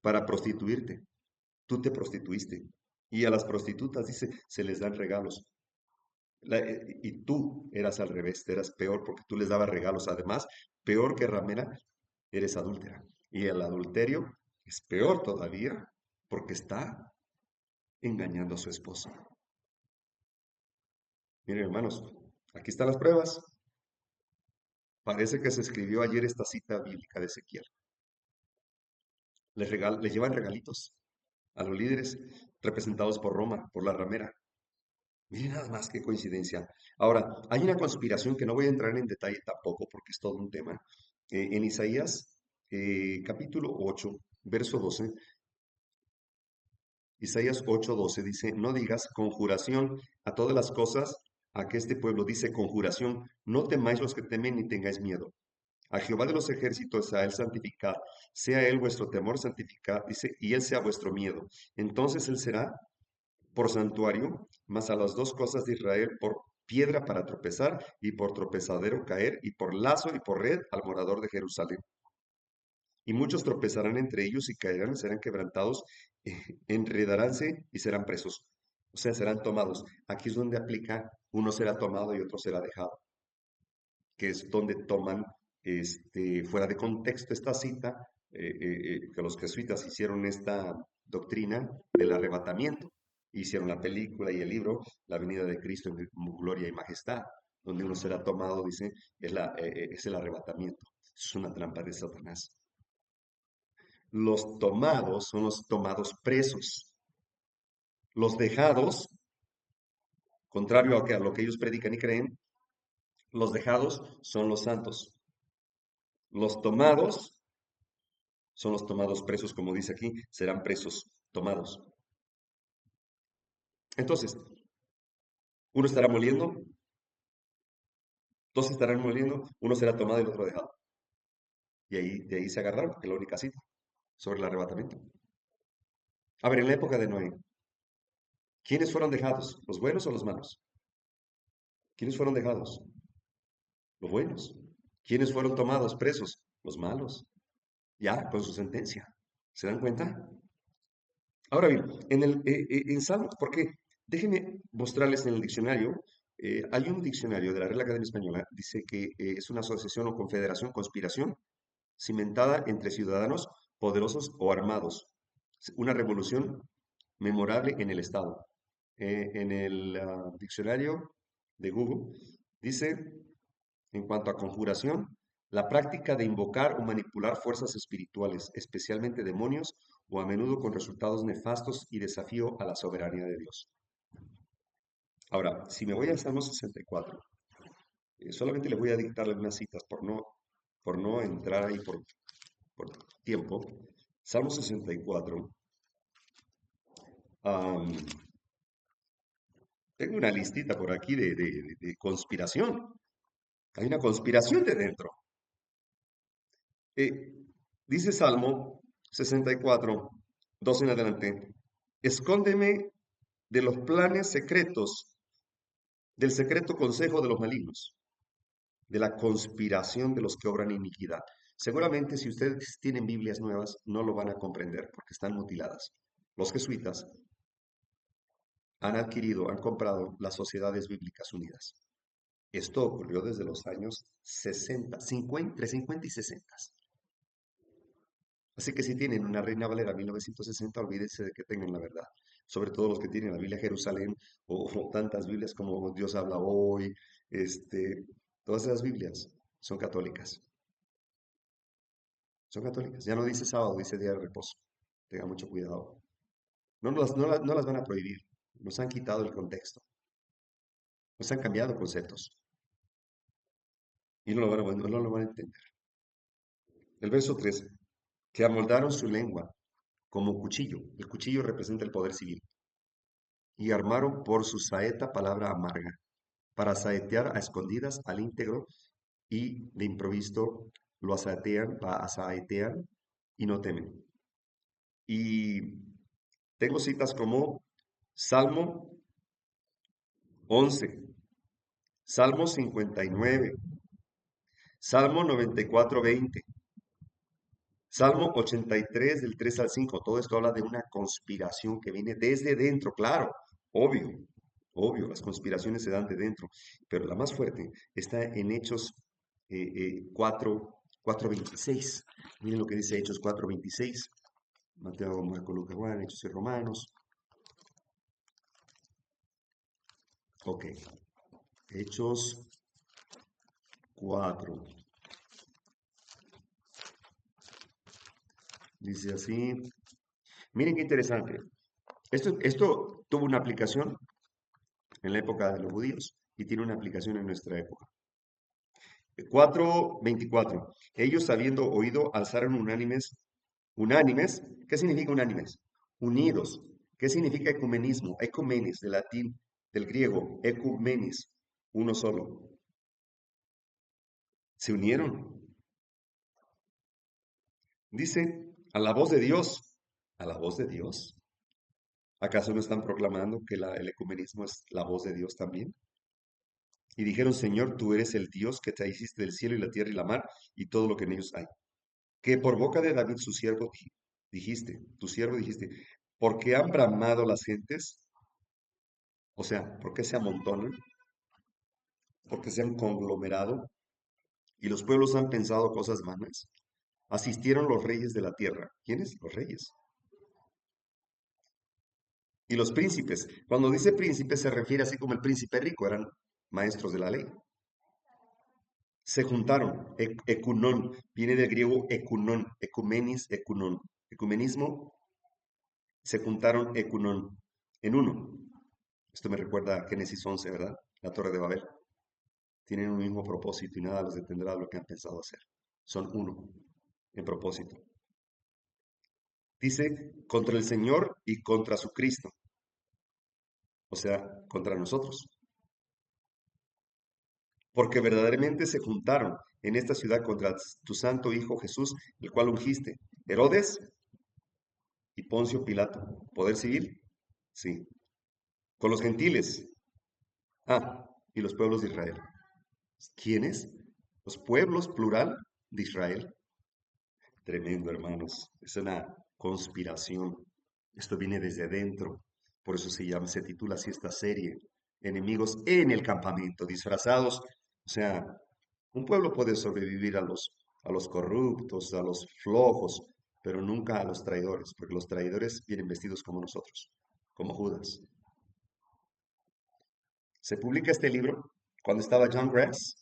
para prostituirte. Tú te prostituiste. Y a las prostitutas, dice, se les dan regalos. Y tú eras al revés, eras peor porque tú les dabas regalos. Además, peor que ramera, eres adúltera. Y el adulterio es peor todavía porque está engañando a su esposo. Miren, hermanos, aquí están las pruebas. Parece que se escribió ayer esta cita bíblica de Ezequiel. Les llevan regalitos a los líderes representados por Roma, por la ramera. Miren nada más qué coincidencia. Ahora, hay una conspiración que no voy a entrar en detalle tampoco porque es todo un tema. En Isaías, capítulo 8, verso 12, Isaías 8:12 dice, no digas conjuración a todas las cosas, a que este pueblo dice conjuración, no temáis los que temen ni tengáis miedo. A Jehová de los ejércitos, a él santificad, sea él vuestro temor santificad, dice, y él sea vuestro miedo. Entonces él será por santuario, mas a las dos cosas de Israel por piedra para tropezar y por tropezadero caer y por lazo y por red al morador de Jerusalén. Y muchos tropezarán entre ellos y caerán y serán quebrantados, enredaránse y serán presos. O sea, serán tomados. Aquí es donde aplica, uno será tomado y otro será dejado, que es donde toman fuera de contexto esta cita, que los jesuitas hicieron esta doctrina del arrebatamiento. Hicieron la película y el libro, La venida de Cristo en gloria y majestad, donde uno será tomado, dice, es el arrebatamiento. Es una trampa de Satanás. Los tomados son los tomados presos. Los dejados, contrario a lo que ellos predican y creen, los dejados son los santos. Los tomados son los tomados presos, como dice aquí, serán presos, tomados. Entonces, uno estará moliendo, dos estarán moliendo, uno será tomado y el otro dejado. Y ahí, de ahí se agarraron, porque es la única cita sobre el arrebatamiento. A ver, en la época de Noé, ¿quiénes fueron dejados? ¿Los buenos o los malos? ¿Quiénes fueron dejados? Los buenos. ¿Quiénes fueron tomados presos? Los malos. Ya, con su sentencia. ¿Se dan cuenta? Ahora bien, en Salmo, porque déjenme mostrarles en el diccionario, hay un diccionario de la Real Academia Española, dice que es una asociación o confederación, conspiración, cimentada entre ciudadanos poderosos o armados, una revolución memorable en el Estado. En el diccionario de Google dice, en cuanto a conjuración, la práctica de invocar o manipular fuerzas espirituales, especialmente demonios, o a menudo con resultados nefastos y desafío a la soberanía de Dios. Ahora, si me voy al Salmo 64, solamente le voy a dictar algunas citas por no entrar ahí por tiempo. Salmo 64. am, Tengo una listita por aquí de conspiración. Hay una conspiración de dentro. Eh, Dice Salmo 64, 2 en adelante, escóndeme de los planes secretos, del secreto consejo de los malignos, de la conspiración de los que obran iniquidad. Seguramente si ustedes tienen Biblias nuevas no lo van a comprender porque están mutiladas. Los jesuitas han comprado las Sociedades Bíblicas Unidas. Esto ocurrió desde los años 60, 50, entre 50 y 60. Así que si tienen una Reina Valera 1960, olvídense de que tengan la verdad. Sobre todo los que tienen la Biblia Jerusalén o tantas Biblias como Dios habla hoy, todas esas Biblias son católicas. Son católicas. Ya no dice sábado, dice día de reposo. Tengan mucho cuidado. No las van a prohibir. Nos han quitado el contexto. Nos han cambiado conceptos. Y no lo van a entender. El verso 3, que amoldaron su lengua como cuchillo. El cuchillo representa el poder civil. Y armaron por su saeta palabra amarga, para saetear a escondidas al íntegro, y de improviso lo asaetean y no temen. Y tengo citas como Salmo 11, Salmo 59, Salmo 94:20, Salmo 83 del 3 al 5. Todo esto habla de una conspiración que viene desde dentro, claro, obvio, obvio, las conspiraciones se dan de dentro, pero la más fuerte está en Hechos 4:26. Miren lo que dice Hechos 4:26. Mateo, Marcos, Lucas, Juan, Hechos y Romanos. Ok. Hechos 4. Dice así. Miren qué interesante. Esto tuvo una aplicación en la época de los judíos y tiene una aplicación en nuestra época. 4:24. Ellos, habiendo oído, alzaron unánimes. ¿Qué significa unánimes? Unidos. ¿Qué significa ecumenismo? Ecumenis, del latín, del griego, ecumenis, uno solo. Se unieron. Dice, a la voz de Dios. ¿A la voz de Dios? ¿Acaso no están proclamando que el ecumenismo es la voz de Dios también? Y dijeron, Señor, tú eres el Dios que te hiciste del cielo y la tierra y la mar y todo lo que en ellos hay. Que por boca de David, su siervo, dijiste, tu siervo dijiste, ¿por qué han bramado las gentes? O sea, ¿por qué se amontonan? ¿Por qué se han conglomerado? Y los pueblos han pensado cosas vanas. Asistieron los reyes de la tierra. ¿Quiénes? Los reyes. Y los príncipes. Cuando dice príncipe se refiere así como el príncipe rico, eran maestros de la ley. Se juntaron. Ecunón, viene del griego ecunón, ecumenis, ecunón. Ecumenismo, se juntaron ecunón, en uno. Esto me recuerda a Génesis 11, ¿verdad? La Torre de Babel. Tienen un mismo propósito y nada los detendrá de lo que han pensado hacer. Son uno en propósito. Dice, contra el Señor y contra su Cristo. O sea, contra nosotros. Porque verdaderamente se juntaron en esta ciudad contra tu santo Hijo Jesús, el cual ungiste. Herodes y Poncio Pilato. ¿Poder civil? Sí. Con los gentiles. Ah, y los pueblos de Israel. ¿Quiénes? Los pueblos, plural, de Israel. Tremendo, hermanos. Es una conspiración. Esto viene desde adentro. Por eso se titula así esta serie. Enemigos en el campamento, disfrazados. O sea, un pueblo puede sobrevivir a los corruptos, a los flojos, pero nunca a los traidores, porque los traidores vienen vestidos como nosotros, como Judas. Se publica este libro cuando estaba John Grass.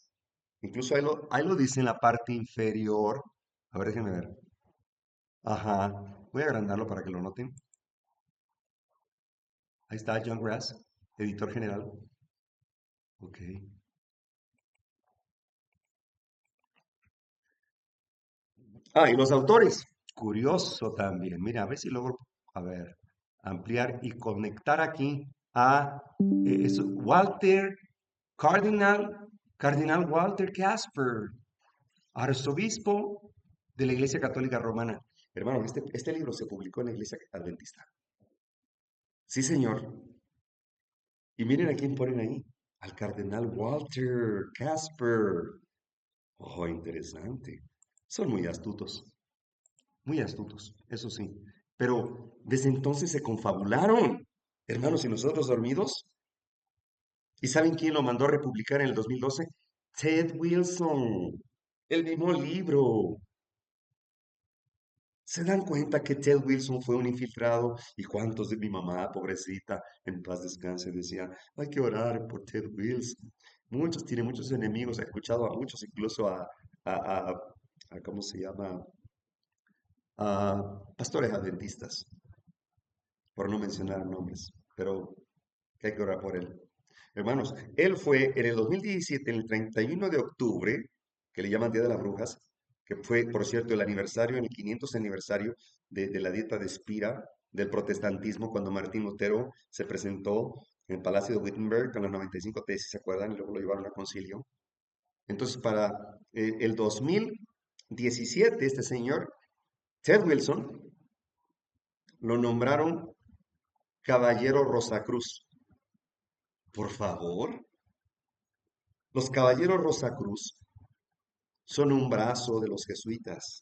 Incluso ahí lo dice en la parte inferior. A ver, déjenme ver. Ajá. Voy a agrandarlo para que lo noten. Ahí está John Grass, editor general. Ok. Ah, y los autores. Curioso también. Mira, a ver si logro, a ver, ampliar y conectar aquí a Walter Cardinal Walter Casper, arzobispo de la Iglesia Católica Romana. Hermano, este libro se publicó en la Iglesia Adventista. Sí, señor. Y miren a quién ponen ahí. Al cardenal Walter Casper. Oh, interesante. Son muy astutos, eso sí. Pero desde entonces se confabularon, hermanos, y nosotros dormidos. ¿Y saben quién lo mandó a republicar en el 2012? Ted Wilson, el mismo libro. ¿Se dan cuenta que Ted Wilson fue un infiltrado? ¿Y cuántos de mi mamá, pobrecita, en paz descanse, decían, hay que orar por Ted Wilson? Muchos, tiene muchos enemigos, he escuchado a muchos, incluso a, a- ¿cómo se llama? A pastores adventistas, por no mencionar nombres, pero que hay que orar por él. Hermanos, él fue en el 2017, en el 31 de octubre, que le llaman Día de las Brujas, que fue, por cierto, el aniversario, el 500 aniversario de la dieta de Spira, del protestantismo, cuando Martín Lutero se presentó en el Palacio de Wittenberg con las 95 tesis, ¿se acuerdan? Y luego lo llevaron a concilio. Entonces, para el 2017, este señor, Ted Wilson, lo nombraron Caballero Rosacruz. Por favor, los Caballeros Rosacruz son un brazo de los jesuitas.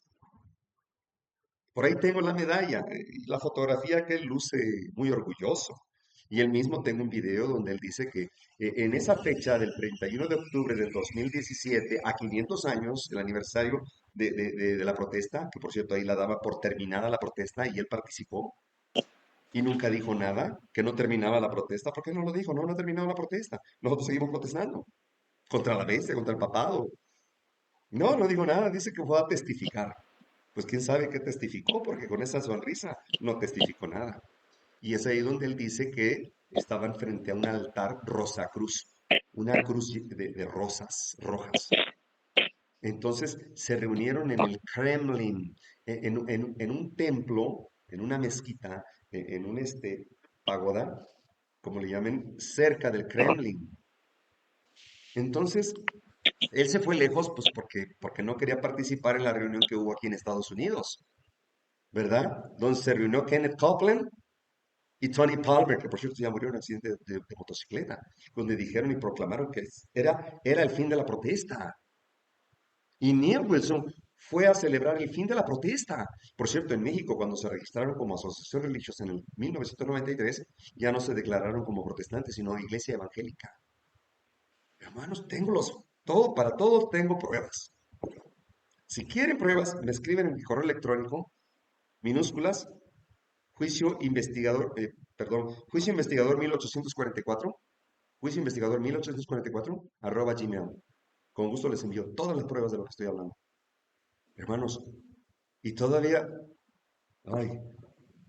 Por ahí tengo la medalla y la fotografía que él luce muy orgulloso. Y él mismo tengo un video donde él dice que en esa fecha del 31 de octubre del 2017, a 500 años, el aniversario de la protesta, que por cierto ahí la daba por terminada la protesta y él participó, y nunca dijo nada, que no terminaba la protesta. ¿Por qué no lo dijo? No, no terminaba la protesta. Nosotros seguimos protestando contra la bestia, contra el papado. No, no dijo nada, dice que fue a testificar. Pues quién sabe qué testificó, porque con esa sonrisa no testificó nada. Y es ahí donde él dice que estaban frente a un altar rosacruz, una cruz de rosas rojas. Entonces se reunieron en el Kremlin, en un templo, en una mezquita, en un pagoda, como le llamen, cerca del Kremlin. Entonces, él se fue lejos, pues porque no quería participar en la reunión que hubo aquí en Estados Unidos, ¿verdad? Donde se reunió Kenneth Copeland y Tony Palmer, que por cierto ya murió en un accidente de motocicleta, donde dijeron y proclamaron que era el fin de la protesta. Y Neil Wilson fue a celebrar el fin de la protesta. Por cierto, en México, cuando se registraron como asociación religiosa en el 1993, ya no se declararon como protestantes, sino iglesia evangélica. Hermanos, para todos tengo pruebas. Si quieren pruebas, me escriben en mi correo electrónico, minúsculas, juicio investigador 1844, juicio investigador 1844, @gmail. Con gusto les envío todas las pruebas de lo que estoy hablando. Hermanos, y todavía, ay,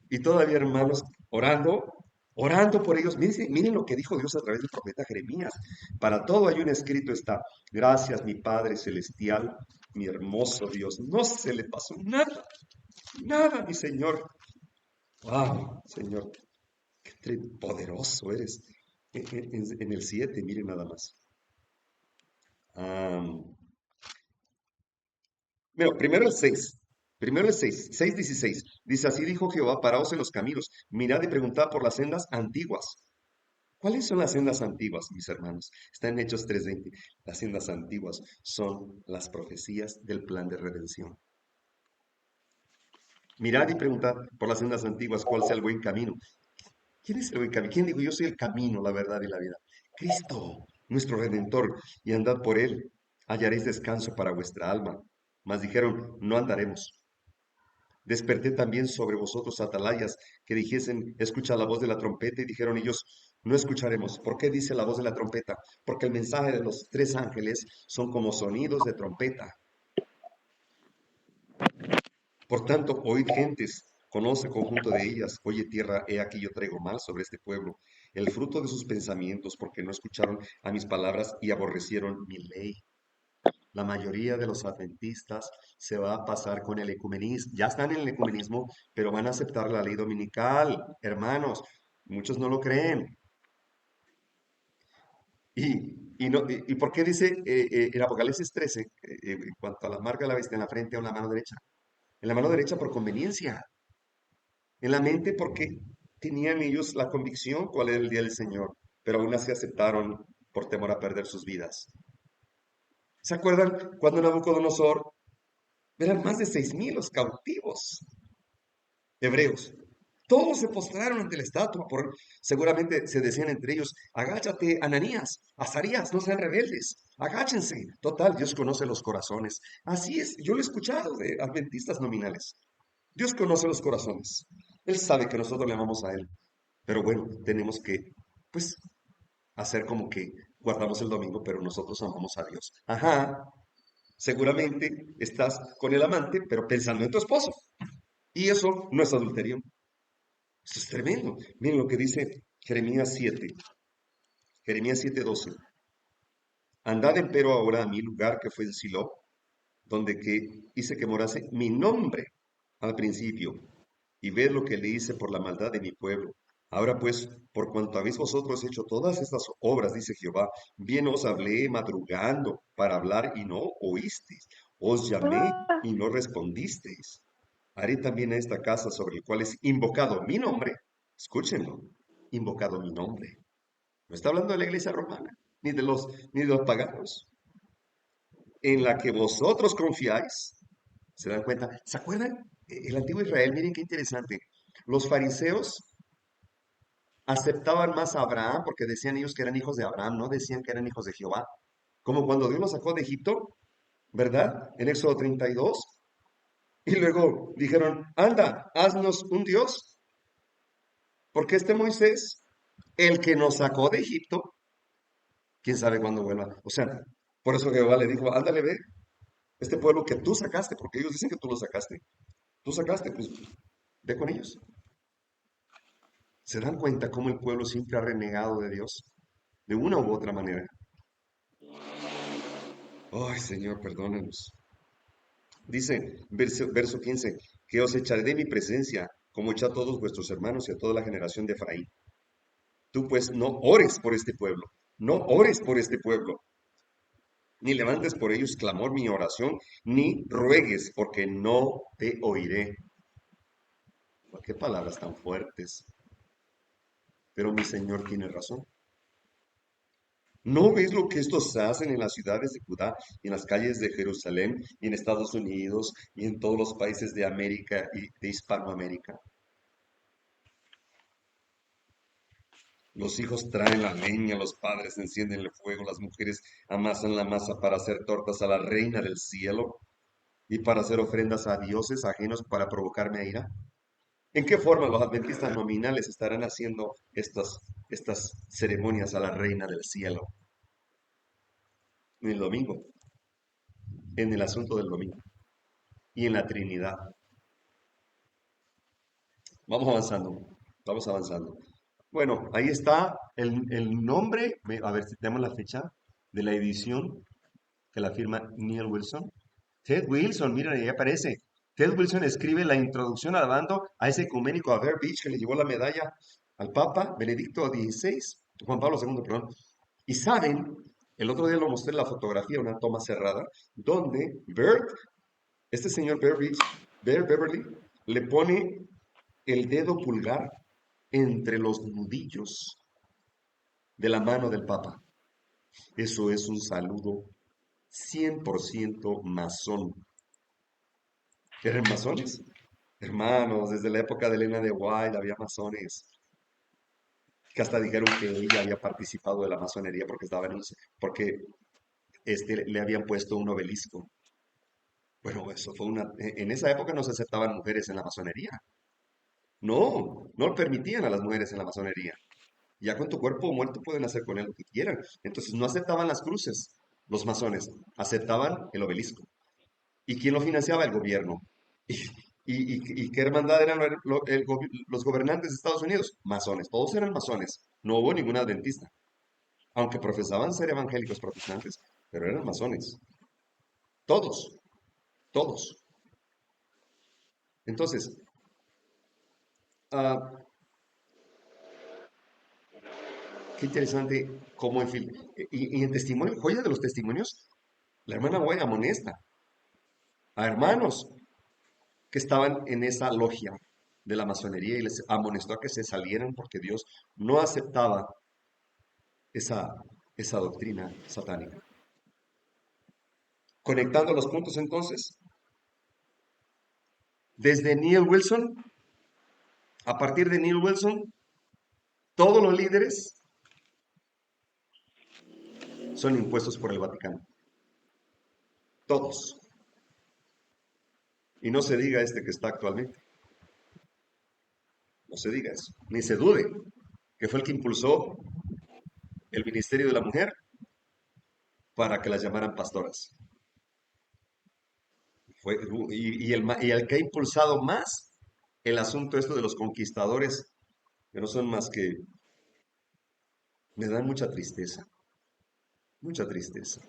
y todavía, hermanos, orando por ellos. Miren lo que dijo Dios a través del profeta Jeremías. Para todo hay un escrito está. Gracias, mi Padre Celestial, mi hermoso Dios. No se le pasó nada, nada, mi Señor. Wow, Señor, qué poderoso eres. En el 7, miren nada más. Mira, primero el 6. Primero el 6, 6:16. Dice, así dijo Jehová, paraos en los caminos, mirad y preguntad por las sendas antiguas. ¿Cuáles son las sendas antiguas, mis hermanos? Está en Hechos 3:20. Las sendas antiguas son las profecías del plan de redención. Mirad y preguntad por las sendas antiguas cuál sea el buen camino. ¿Quién es el buen camino? ¿Quién dijo yo soy el camino, la verdad y la vida? Cristo, nuestro Redentor, y andad por él. Hallaréis descanso para vuestra alma. Mas dijeron, no andaremos. Desperté también sobre vosotros atalayas que dijesen, escucha la voz de la trompeta, y dijeron ellos, no escucharemos. ¿Por qué dice la voz de la trompeta? Porque el mensaje de los tres ángeles son como sonidos de trompeta. Por tanto, oíd gentes, conoce conjunto de ellas, oye tierra, he aquí yo traigo mal sobre este pueblo, el fruto de sus pensamientos, porque no escucharon a mis palabras y aborrecieron mi ley. La mayoría de los adventistas se va a pasar con el ecumenismo. Ya están en el ecumenismo, pero van a aceptar la ley dominical, hermanos. Muchos no lo creen. ¿Y por qué dice en Apocalipsis 13, en cuanto a la marca de la bestia en la frente o en la mano derecha? En la mano derecha por conveniencia. En la mente porque tenían ellos la convicción cuál era el día del Señor, pero aún así aceptaron por temor a perder sus vidas. ¿Se acuerdan cuando Nabucodonosor eran más de 6,000 los cautivos hebreos? Todos se postraron ante la estatua, seguramente se decían entre ellos, agáchate, Ananías, Azarías, no sean rebeldes, agáchense. Total, Dios conoce los corazones. Así es, yo lo he escuchado de adventistas nominales. Dios conoce los corazones. Él sabe que nosotros le amamos a Él. Pero bueno, tenemos que, pues, hacer como que guardamos el domingo, pero nosotros amamos a Dios. Ajá, seguramente estás con el amante, pero pensando en tu esposo. Y eso no es adulterio. Eso es tremendo. Miren lo que dice Jeremías 7. Jeremías 7:12. Andad empero ahora a mi lugar que fue en Silo, donde que hice que morase mi nombre al principio, y ved lo que le hice por la maldad de mi pueblo. Ahora pues, por cuanto habéis vosotros hecho todas estas obras, dice Jehová, bien os hablé madrugando para hablar y no oísteis. Os llamé y no respondisteis. Haré también a esta casa sobre el cual es invocado mi nombre. Escúchenlo, invocado mi nombre. No está hablando de la iglesia romana, ni de los paganos, en la que vosotros confiáis. ¿Se dan cuenta? ¿Se acuerdan? El antiguo Israel, miren qué interesante. Los fariseos aceptaban más a Abraham porque decían ellos que eran hijos de Abraham, no decían que eran hijos de Jehová. Como cuando Dios los sacó de Egipto, ¿verdad? En Éxodo 32. Y luego dijeron, anda, haznos un Dios. Porque este Moisés, el que nos sacó de Egipto, quién sabe cuándo vuelva. O sea, por eso Jehová le dijo, ándale, ve, este pueblo que tú sacaste, porque ellos dicen que tú lo sacaste. Tú sacaste, pues ve con ellos. ¿Se dan cuenta cómo el pueblo siempre ha renegado de Dios? De una u otra manera. Ay, Señor, perdónanos. Dice, verso 15, que os echaré de mi presencia, como eché a todos vuestros hermanos y a toda la generación de Efraín. Tú pues no ores por este pueblo, no ores por este pueblo, ni levantes por ellos clamor ni oración, ni ruegues, porque no te oiré. Qué palabras tan fuertes. Pero mi Señor tiene razón. ¿No ves lo que estos hacen en las ciudades de Judá y en las calles de Jerusalén y en Estados Unidos y en todos los países de América y de Hispanoamérica? Los hijos traen la leña, los padres encienden el fuego, las mujeres amasan la masa para hacer tortas a la reina del cielo y para hacer ofrendas a dioses ajenos para provocarme a ira. ¿En qué forma los adventistas nominales estarán haciendo estas ceremonias a la reina del cielo? En el domingo, en el asunto del domingo y en la Trinidad. Vamos avanzando, vamos avanzando. Bueno, ahí está el nombre, a ver si tenemos la fecha de la edición que la firma Neil Wilson. Ted Wilson, miren, ahí aparece. Ted Wilson escribe la introducción alabando a ese ecuménico a Bear Beach que le llevó la medalla al Papa Benedicto XVI, Juan Pablo II, perdón. Y saben, el otro día lo mostré en la fotografía, una toma cerrada, donde Bert, este señor Bear Beach, Bear Beverly, le pone el dedo pulgar entre los nudillos de la mano del Papa. Eso es un saludo 100% masón. ¿Eran masones? Hermanos, desde la época de Elena de White había masones que hasta dijeron que ella había participado de la masonería porque estaba porque le habían puesto un obelisco. Bueno, eso fue en esa época no se aceptaban mujeres en la masonería. No, no permitían a las mujeres en la masonería. Ya con tu cuerpo muerto pueden hacer con él lo que quieran. Entonces no aceptaban las cruces, los masones, aceptaban el obelisco. ¿Y quién lo financiaba? El gobierno. ¿Y qué hermandad eran los gobernantes de Estados Unidos? Masones, todos eran masones. No hubo ningún adventista, aunque profesaban ser evangélicos protestantes, pero eran masones. Todos, todos. Entonces, ah, qué interesante cómo en fin. Y en testimonio, joya de los testimonios, la hermana White amonesta a hermanos que estaban en esa logia de la masonería y les amonestó a que se salieran porque Dios no aceptaba esa, esa doctrina satánica. Conectando los puntos entonces, desde Neil Wilson, a partir de Neil Wilson, todos los líderes son impuestos por el Vaticano. Todos. Y no se diga este que está actualmente. No se diga eso. Ni se dude que fue el que impulsó el Ministerio de la Mujer para que las llamaran pastoras. Y el que ha impulsado más el asunto esto de los conquistadores, que no son más que, me dan mucha tristeza, mucha tristeza.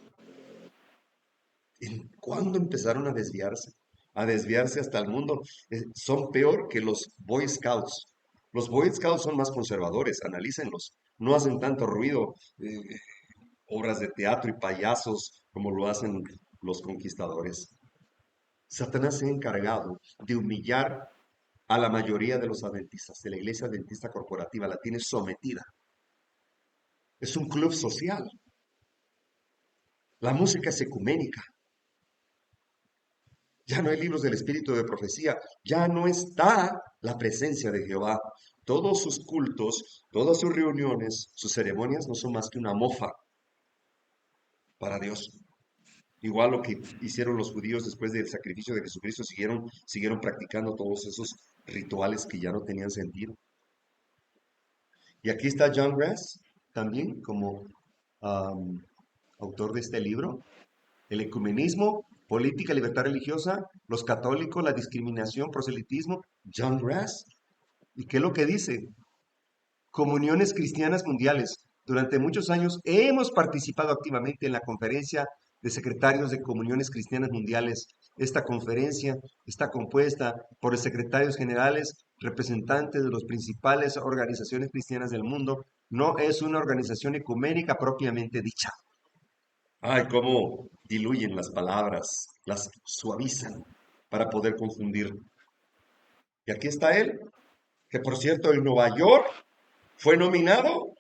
¿Cuándo empezaron a desviarse? A desviarse hasta el mundo. Son peor que los Boy Scouts. Los Boy Scouts son más conservadores, analícenlos. No hacen tanto ruido, obras de teatro y payasos como lo hacen los conquistadores. Satanás se ha encargado de humillar a la mayoría de los adventistas, de la iglesia adventista corporativa, la tiene sometida. Es un club social. La música es ecuménica. Ya no hay libros del espíritu de profecía. Ya no está la presencia de Jehová. Todos sus cultos, todas sus reuniones, sus ceremonias no son más que una mofa para Dios. Igual lo que hicieron los judíos después del sacrificio de Jesucristo, siguieron practicando todos esos rituales que ya no tenían sentido. Y aquí está John Grass, también como am, autor de este libro, El ecumenismo, política, libertad religiosa, los católicos, la discriminación, proselitismo, John Grass. ¿Y qué es lo que dice? Comuniones cristianas mundiales. Durante muchos años hemos participado activamente en la conferencia de secretarios de comuniones cristianas mundiales. Esta conferencia está compuesta por secretarios generales, representantes de las principales organizaciones cristianas del mundo. No es una organización ecuménica propiamente dicha. Ay, cómo diluyen las palabras, las suavizan para poder confundir. Y aquí está él, que por cierto en Nueva York fue nominado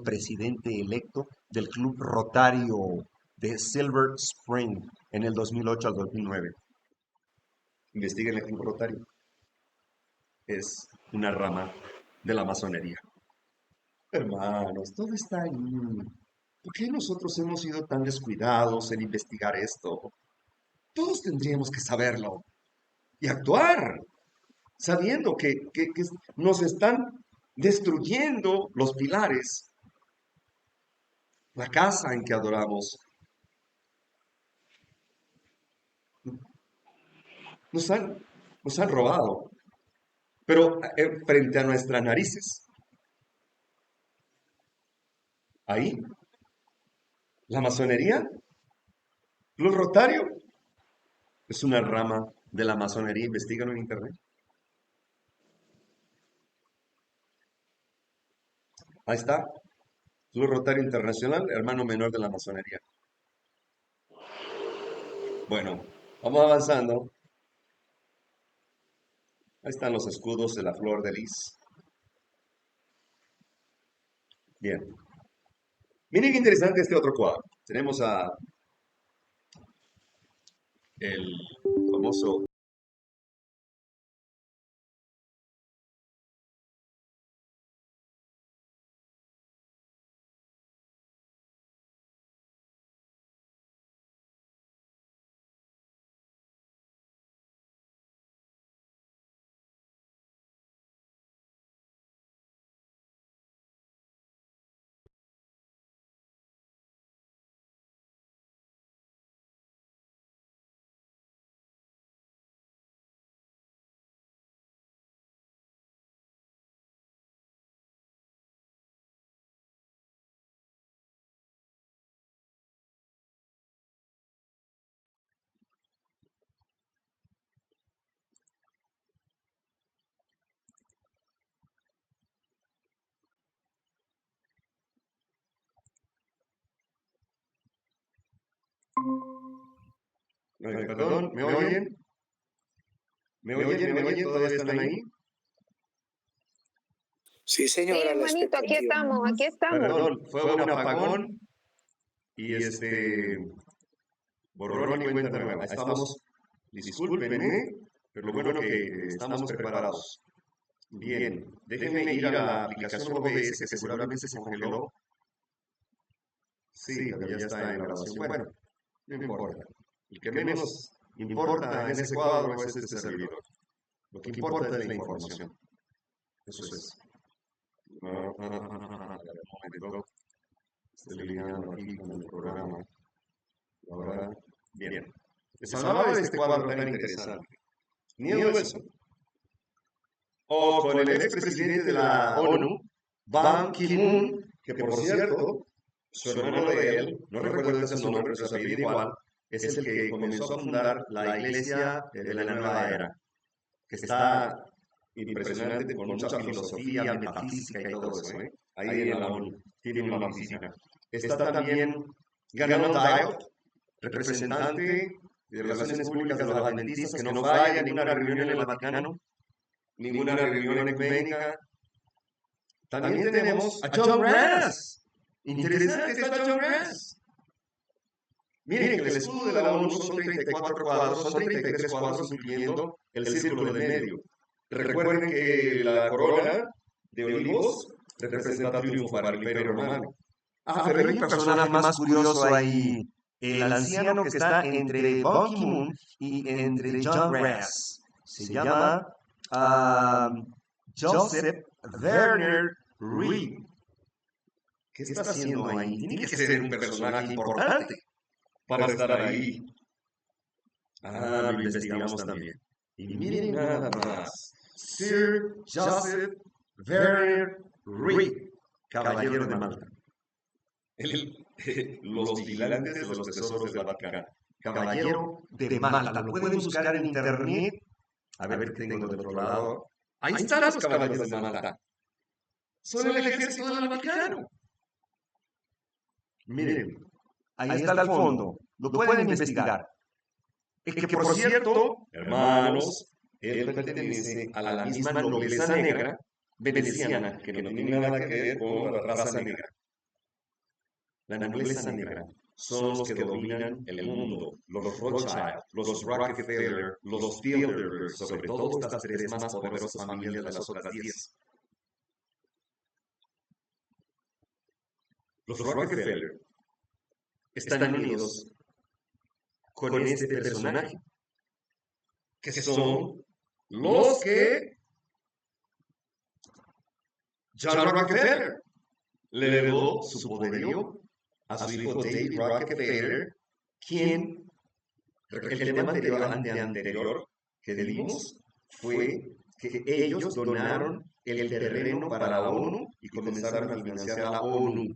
presidente electo del Club Rotario de Silver Spring en el 2008 al 2009. Investiguen el Club Rotario. Es una rama de la masonería. Hermanos, todo está ahí. ¿Por qué nosotros hemos sido tan descuidados en investigar esto? Todos tendríamos que saberlo y actuar, sabiendo que nos están destruyendo los pilares, la casa en que adoramos. Nos han, nos han robado, pero frente a nuestras narices, ahí, la masonería, Club Rotario, es una rama de la masonería, investígalo en internet. Ahí está, Club Rotario Internacional, hermano menor de la masonería. Bueno, vamos avanzando. Ahí están los escudos de la flor de lis. Bien. Miren qué interesante este otro cuadro. Tenemos a el famoso perdón, ¿me oyen? ¿Me oyen? ¿Me oyen? ¿Todavía están ahí? Sí, señora, la hermanito, aquí expectativa. estamos. Perdón, fue un apagón y borrón y cuenta nueva. Estamos, discúlpenme, pero lo bueno que estamos preparados. Bien, déjenme ir a la aplicación OBS que seguramente se congeló. Sí, pero ya está en grabación. Bueno, no importa. El que menos importa en ese cuadro es este servidor. Lo que importa es la información. Eso es. A ver, un momento. Estoy lidiando aquí con el programa. Ahora, bien. Les hablaba de este cuadro tan interesante. Neil Wilson, o con el expresidente de la ONU, Ban Ki-moon, que por cierto, su hermano de él, no recuerdo ese su nombre, pero su apellido igual, es el que comenzó a fundar la iglesia de la nueva era, que está impresionante, con mucha filosofía, metafísica y todo eso, ¿eh? Ahí en la ONU, tiene una oficina. Está también Gannon Diop, representante de Relaciones Públicas de los Adventistas, que no falla ninguna reunión en el Vaticano, ninguna reunión ecuménica. También tenemos a John Grass. Interesante, está John Grass. Miren que el escudo de la ONU son 34 cuadros, son 33 cuadros, incluyendo el círculo de medio. Recuerden que la corona de olivos representa triunfo para el Imperio Romano. Pero hay un personaje más curioso ahí, el anciano que está entre Ban Ki-moon y entre John Grass. Se llama Joseph Werner Reed. ¿Qué está haciendo ahí? Tiene que ser un personaje importante para estar ahí. Lo investigamos también. Y miren nada más. Sir Joseph Werner Reed, caballero de Malta. Los vigilantes de los tesoros del Vaticano. Caballero De Malta. Lo pueden buscar en internet. A ver qué tengo del otro lado. Ahí están los caballeros de Malta. Son el ejército del Vaticano. Miren, Ahí está el fondo. Lo pueden investigar. es que por cierto, hermanos, él pertenece a la misma nobleza negra veneciana, que no tiene nada que ver con la raza negra. La nobleza negra son los que dominan el mundo, los Rothschild, los Rockefeller, los Bilderberg, sobre todo estas tres más poderosas familias de las otras 10. Los Rockefeller están unidos con este personaje, que son los que John Rockefeller le heredó su poderío a su hijo David Rockefeller, quien, el tema anterior que dimos fue que ellos donaron el terreno para la ONU y comenzaron a financiar la ONU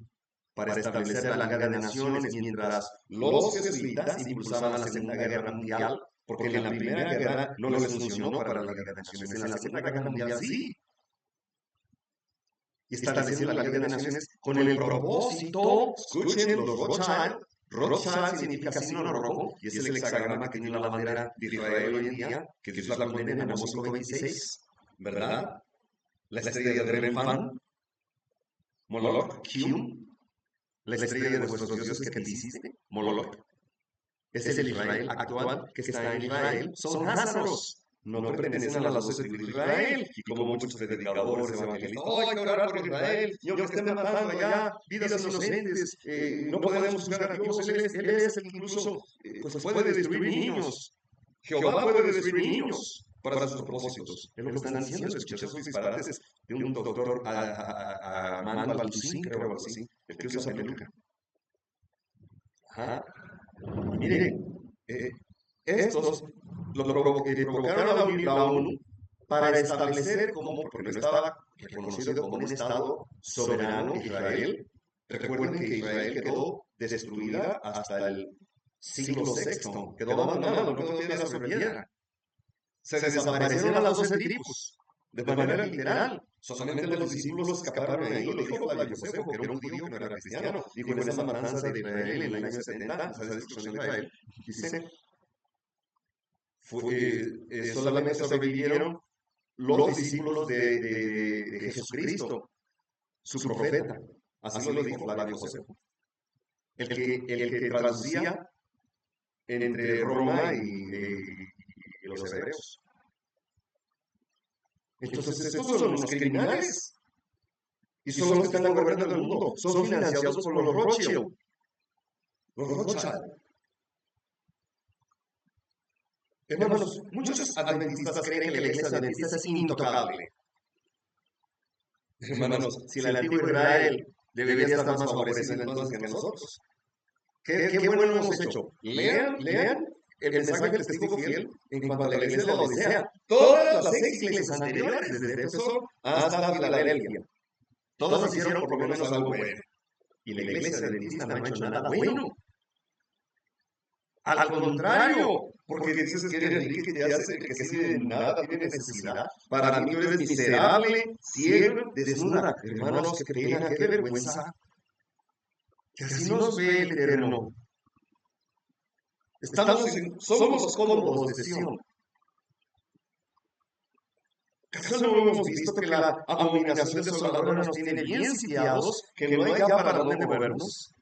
para establecer la Liga de Naciones, mientras los jesuitas impulsaban la Segunda Guerra Mundial, porque en la Primera Guerra no les funcionó para la Liga de Naciones, en la Segunda Guerra Mundial sí. Y establecieron la Liga de Naciones con el propósito, escuchen, los Rothschild. Rothschild significa signo rojo, y es el hexagrama que tiene la bandera de Israel hoy en día, que Dios la condena en Amós 5:26, ¿verdad? La estrella de Renfán, Moloch, Q, la estrella de vuestros dioses que te hiciste, Moloch. Es el Israel actual que está en Israel, son názaros. No pertenecen a las 12 tribus de Israel. Y como muchos predicadores evangelistas, ¡oh, hay que orar por Israel! Y aunque estén matando allá vidas inocentes, no podemos juzgar a Dios. Él es el que incluso pues puede destruir niños. Jehová puede destruir niños para sus propósitos. Es lo que están diciendo. Escuché esos disparates de un doctor Armando Altucín, creo, algo así. El que usa peluca. Ajá. Miren, estos lo provocaron a la ONU para establecer porque no estaba reconocido como un Estado soberano Israel. Recuerden que Israel quedó destruida hasta el siglo VI, quedó abandonado, no quedó piedra sobre piedra. Se desaparecieron a las 12 tribus, de manera literal. Solamente los discípulos escaparon ahí, lo dijo Flavio Josefo, que era un judío que no era cristiano. Dijo en esa matanza de Israel en el año 70, esa destrucción de Israel, dice, solamente sobrevivieron los discípulos de Jesucristo, su profeta. Así lo dijo Flavio Josefo. El que traducía entre Roma y los hebreos. Entonces, estos son unos criminales. Y son los que están gobernando el mundo. Son financiados por los Rothschild. Los Rothschild. Hermanos, muchos adventistas creen que la iglesia adventista es intocable. Hermanos, si el antiguo Israel debería estar más favorecido entonces que nosotros. ¿Qué bueno hemos hecho? Lean el mensaje del testigo fiel en cuanto a la iglesia de la Odisea. Todas las 6 iglesias anteriores, desde Éfeso hasta Filadelfia, todas hicieron por lo menos algo bueno. Y la iglesia adventista no ha hecho nada bueno. Al contrario, porque dices que eres rico y te hace que sirve de nada, tiene necesidad. Para mí tú eres miserable, ciego, desnuda. Hermanos, qué pena, qué vergüenza. Que así nos ve el Eterno. Somos los cómodos de Sion. ¿Acaso no hemos visto que la abominación desoladora nos tiene bien sitiados, que no hay ya para dónde movernos?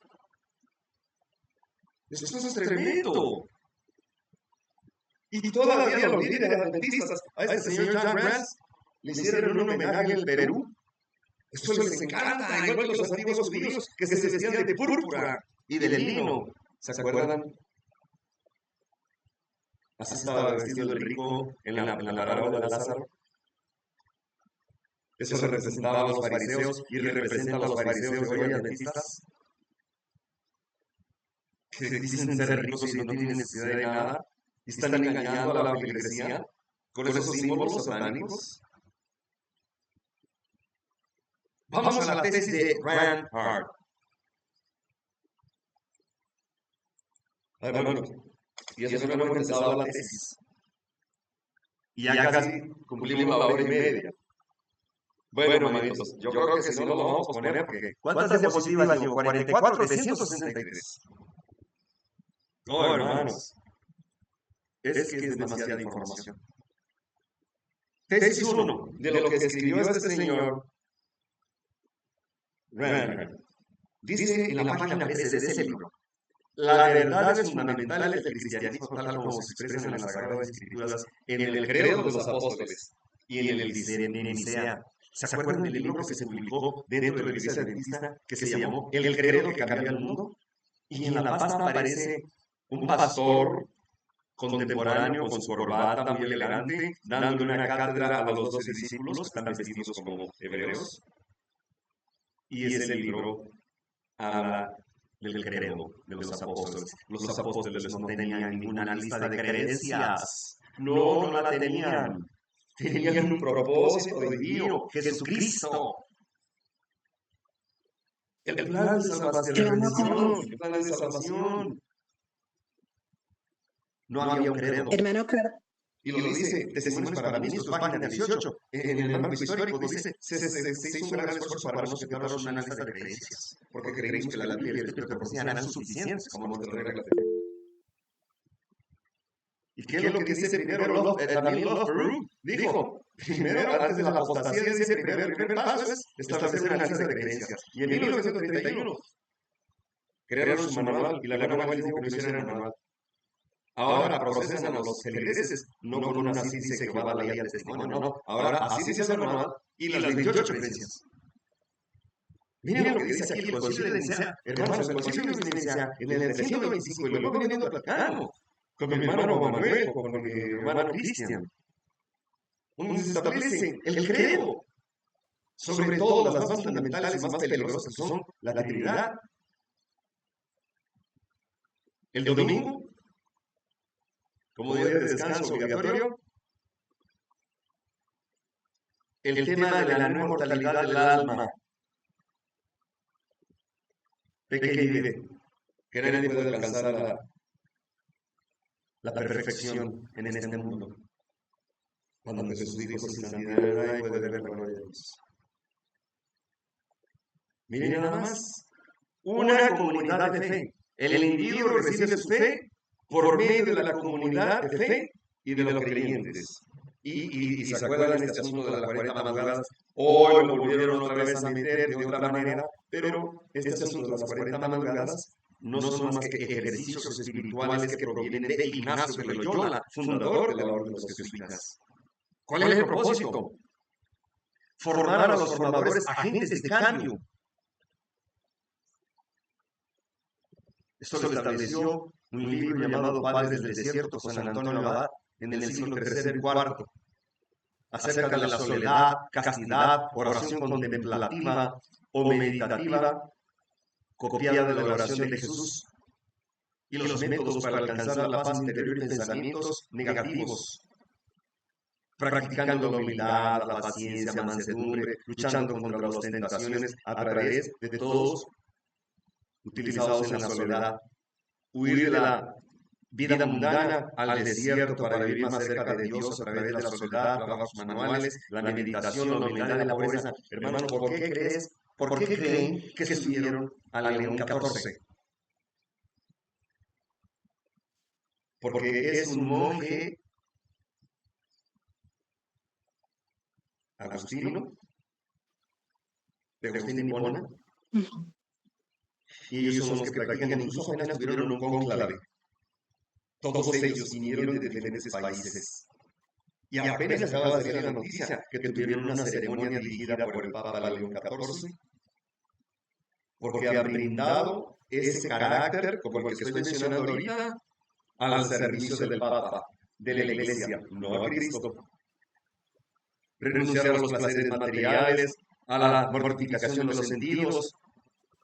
Esto es tremendo. Y todavía los líderes adventistas, a este señor John Grants, le hicieron un homenaje en el Perú. Esto les encanta, igual que los antiguos judíos que se vestían de púrpura y de lino. ¿Se acuerdan? Así estaba vestido el rico en la parábola de Lázaro. Eso representaba a los fariseos y representa a los fariseos de hoy adventistas, que dicen ser ricos y no tienen necesidad de nada, y están engañando a la feligresía con esos símbolos satánicos. Vamos a la tesis de Rand Hart. Bueno, y eso no hemos empezado la tesis. Y ya casi cumplimos la hora y media. Bueno, amiguitos, yo creo que si no lo vamos a poner porque... ¿Cuántas diapositivas llevo? 44 de 163. No, hermanos. Es que es demasiada información. Tesis 1 de lo que escribió este señor Rand. Dice en la página 13 de ese libro: las verdades fundamentales del cristianismo tal como se expresan en las Sagradas Escrituras, en el credo de los apóstoles y en el de Nicea. ¿Se acuerdan del libro que se publicó dentro de la Iglesia Adventista que se llamó El credo que cambió el mundo? Y en la pasta aparece un pastor contemporáneo con su corbata muy elegante, dando una cátedra a los 12 discípulos que están vestidos como hebreos. Y ese libro habla del credo de los apóstoles. Los apóstoles no tenían ninguna lista de creencias. No la tenían. Tenían un propósito divino, Jesucristo. El plan de salvación. El plan de salvación. No había un credo. Hermano, Y lo dice Testimonios para Ministros, página 18. En el marco histórico dice, se hizo un gran esfuerzo para no separarnos una lista de creencias, porque creímos que la Biblia y el Espíritu de profecía eran suficientes como nuestras reglas de fe. ¿Y qué es lo que dice primero también Loughborough? Dijo, primero, antes de la apostasía, dice, el primer paso es establecer una lista de creencias. Y en 1931 crearon su manual, y la nueva ley dijo que no hicieran el manual. Ahora procesan a los feligreses, no con una así dice que va la ley al testimonio, no. Ahora así dice el manual y las 28 creencias. Miren lo que dice aquí el Concilio de Nicea. Hermanos, el Concilio de Nicea, en el 125, y lo hemos venido platicando con mi hermano Manuel, con mi hermano Cristian, donde se establece el credo, sobre todo las más fundamentales y más peligrosas, que son la Trinidad. El domingo, como día de descanso obligatorio, el tema de la no mortalidad del alma. ¿De qué vive? Que nadie puede alcanzar la perfección en este mundo. Cuando Jesús dijo sin santidad nadie puede ver la gloria de Dios. Miren nada más, una comunidad de fe. El individuo recibe su fe por medio de la comunidad de fe y de los creyentes. Y se acuerdan este asunto de las 40 madrugadas. Hoy lo volvieron otra vez a meter de otra manera, pero este asunto de las 40 madrugadas no son más que ejercicios espirituales que provienen de Ignacio de Loyola, fundador de la Orden de los Jesuitas. ¿Cuál es el propósito? Formar a los formadores agentes de cambio. Esto lo estableció un libro llamado Padres del Desierto, San Antonio Abad, en el siglo III y IV, acerca de la soledad, castidad, oración contemplativa o meditativa, copiada de la oración de Jesús, y los métodos para alcanzar la paz interior y pensamientos negativos, practicando la humildad, la paciencia, la mansedumbre, luchando contra las tentaciones a través de todos utilizados en la soledad, huir de la vida mundana al desierto para vivir más cerca de Dios a través de la soledad, trabajos manuales, la meditación, la humildad y la pobreza. Hermanos, ¿por qué creen que subieron a León XIV? Porque es un monje agustino, de Agustín de Hipona, y ellos son los que practican, incluso apenas tuvieron un cónclave. Todos ellos vinieron de diferentes países. Y apenas acaba de salir la noticia que tuvieron una ceremonia dirigida por el Papa León XIV, porque ha brindado ese carácter, como el que estoy mencionando ahorita, al servicio del Papa, de la Iglesia, no a Cristo. renunciar a los placeres materiales, a la mortificación de los sentidos.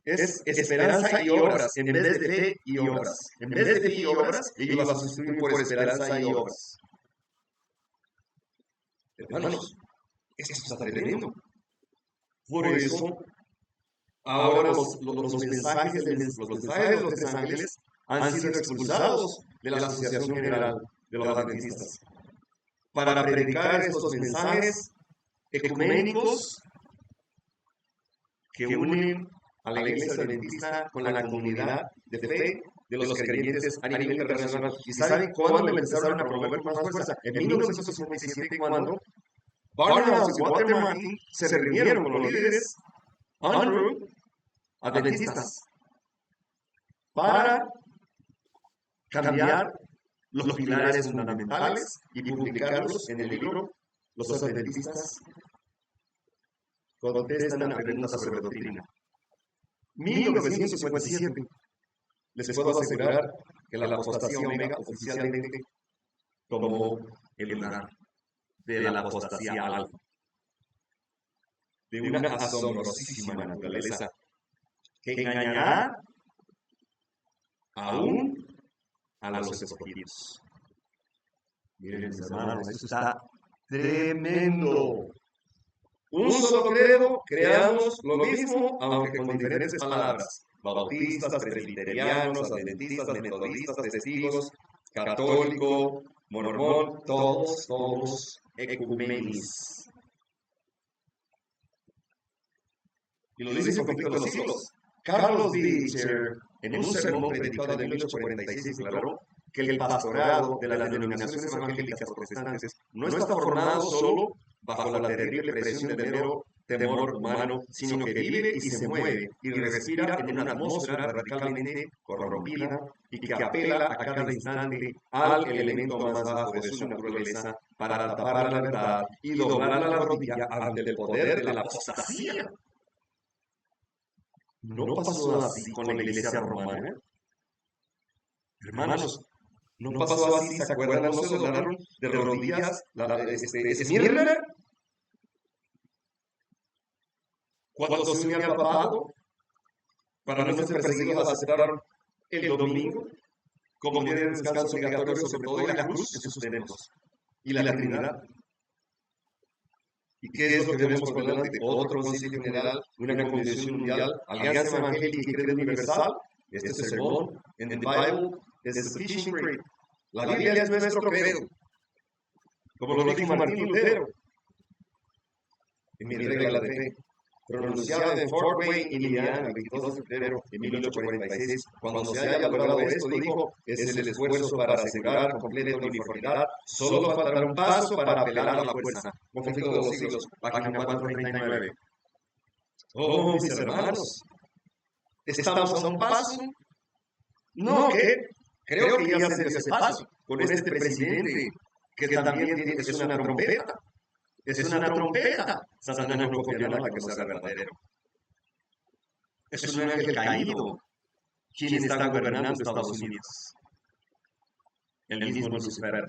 Es esperanza y obras, en vez de fe y obras. En vez de fe y obras, ellos las sustituyen por esperanza y obras. Hermanos, esto está tremendo. Por eso, ahora los mensajes de los tres ángeles han sido expulsados de la Asociación General de los Adventistas para predicar estos mensajes ecuménicos que unen a la iglesia adventista con la comunidad de fe de los creyentes a nivel internacional. ¿Y saben cuándo empezaron a promover con más fuerza? En 1967, cuando Barnhouse y Waterman se reunieron con los líderes adventistas para cambiar los pilares fundamentales y publicarlos en el libro Los Adventistas contestan a preguntas sobre doctrina. 1957. Les puedo asegurar que la apostasía omega oficialmente tomó el lugar de la apostasía alfa, de una asombrosísima naturaleza que engañará aún a los escogidos. Miren, mis hermanos, esto está tremendo. Un solo credo, creamos lo mismo, aunque con diferentes palabras. Bautistas, presbiterianos, adventistas, metodistas, testigos, católico, mormón, todos ecumenis. Y lo dice el conflicto de los siglos. Carlos Beecher, en un sermón predicado en 1846, declaró que el pastorado de las denominaciones evangélicas protestantes no está formado solo bajo la terrible presión del mero temor humano, sino que vive y se mueve y respira en una atmósfera radicalmente corrompida y que apela a cada instante al elemento más bajo de su naturaleza para tapar la verdad y doblar la rodilla ante el poder de la apostasía. ¿No pasó así con la iglesia romana? Hermanos, ¿no pasó así? ¿Se acuerdan? ¿No se doblaron de rodillas Esmirna? Cuando se unió al papado, para no ser perseguidos, aceptaron el domingo como día de descanso obligatorio, sobre todo y la cruz en sus templos, y la Trinidad. ¿Y qué es lo que vemos por delante? Otro concilio general, una convención mundial, alianza evangélica y credo universal. Este sermón, en the Bible, es the teaching creed. La Biblia es nuestro credo. Como lo dijo Martín Lutero, en mi regla de fe, pronunciada en Fort Wayne, Indiana, el 22 de febrero de 1846. Cuando se haya logrado esto, dijo, es el esfuerzo para asegurar completa uniformidad. Solo faltará un paso para apelar a la fuerza. Conflicto de los siglos, página 439. Oh, mis hermanos, ¿estamos a un paso? No, ¿qué? Creo que ya se dio ese paso con este presidente que también es una trompeta. Es una trompeta. Satanás no confía nada que no sea verdadero. Es un ángel caído quien está gobernando Estados Unidos. El mismo Lucifer.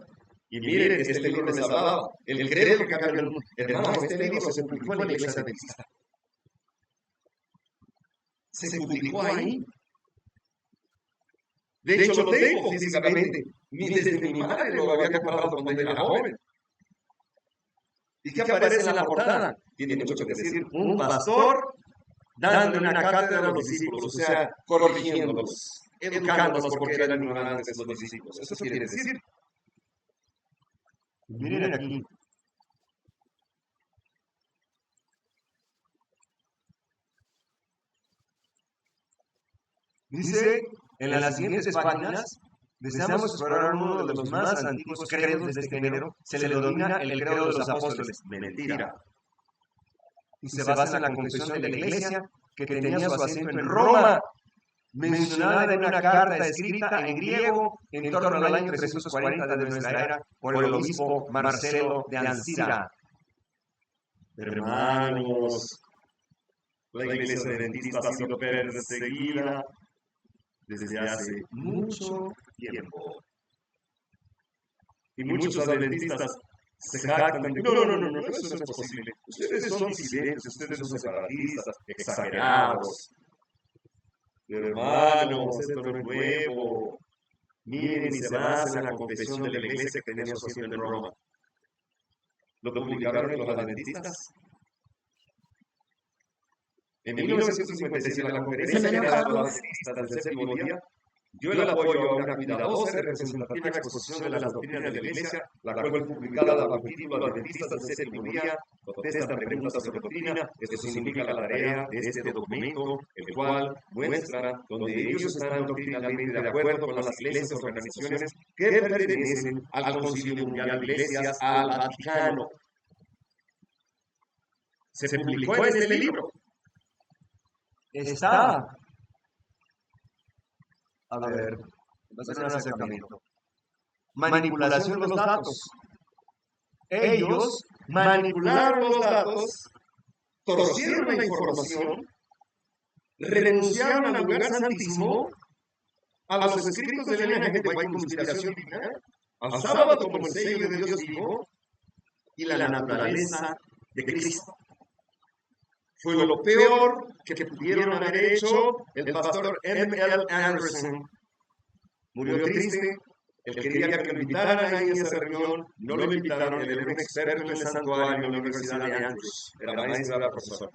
Y miren, este libro les hablaba. El credo que cambió el mundo. Hermano, este libro se publicó en la iglesia adventista. Se publicó ahí. De hecho, lo tengo físicamente. Desde mi madre lo había comprado cuando era joven. ¿Y qué aparece en la portada? Tiene mucho que decir. Un pastor dando una cátedra a los discípulos, o sea, corrigiéndolos, educándolos porque eran ignorantes los discípulos. Eso quiere decir. Miren aquí. Dice en las siguientes páginas, deseamos explorar uno de los más antiguos credos de este género. Se le denomina el credo de los apóstoles. Mentira. Y se basa en la confesión de la iglesia que tenía su asiento en Roma, mencionada en una carta escrita en griego en torno al año 340 de nuestra era por el obispo Marcelo de Ancira. Hermanos, la iglesia adventista ha sido perseguida desde hace mucho tiempo. Y muchos adventistas se jactan de, no, eso no es posible. Ustedes son disidentes, ustedes son separatistas, exagerados. Hermanos, esto no es nuevo. Miren, y se basa en la confesión de la iglesia que tenía su asiento en Roma. Lo publicaron en los adventistas. En 1957, la Conferencia General de los Adventistas del Séptimo Día dio el apoyo a una cuidadosa y representativa exposición de las doctrinas de la Iglesia, la cual fue publicada bajo el título Adventistas del Séptimo Día, contestan preguntas sobre doctrina. Esto significa la tarea de este documento, el cual muestra donde ellos están doctrinalmente de acuerdo con las iglesias o organizaciones que pertenecen al Concilio Mundial de Iglesias, al Vaticano. Se publicó en este libro. Está. A ver, va a ser un acercamiento. Manipulación de los datos. Ellos manipularon los datos, torcieron la información, renunciaron al lugar santísimo, a los escritos del Ellen G. White como inspiración divina, al sábado como el sello de Dios vivo y la naturaleza de Cristo. Fue lo peor que pudieron haber hecho. El pastor M.L. Anderson murió triste. Él quería que lo invitaran ahí en esa reunión. No lo invitaron. Él era un experto en el santuario en la Universidad de Andrews. Era maestro, era profesor.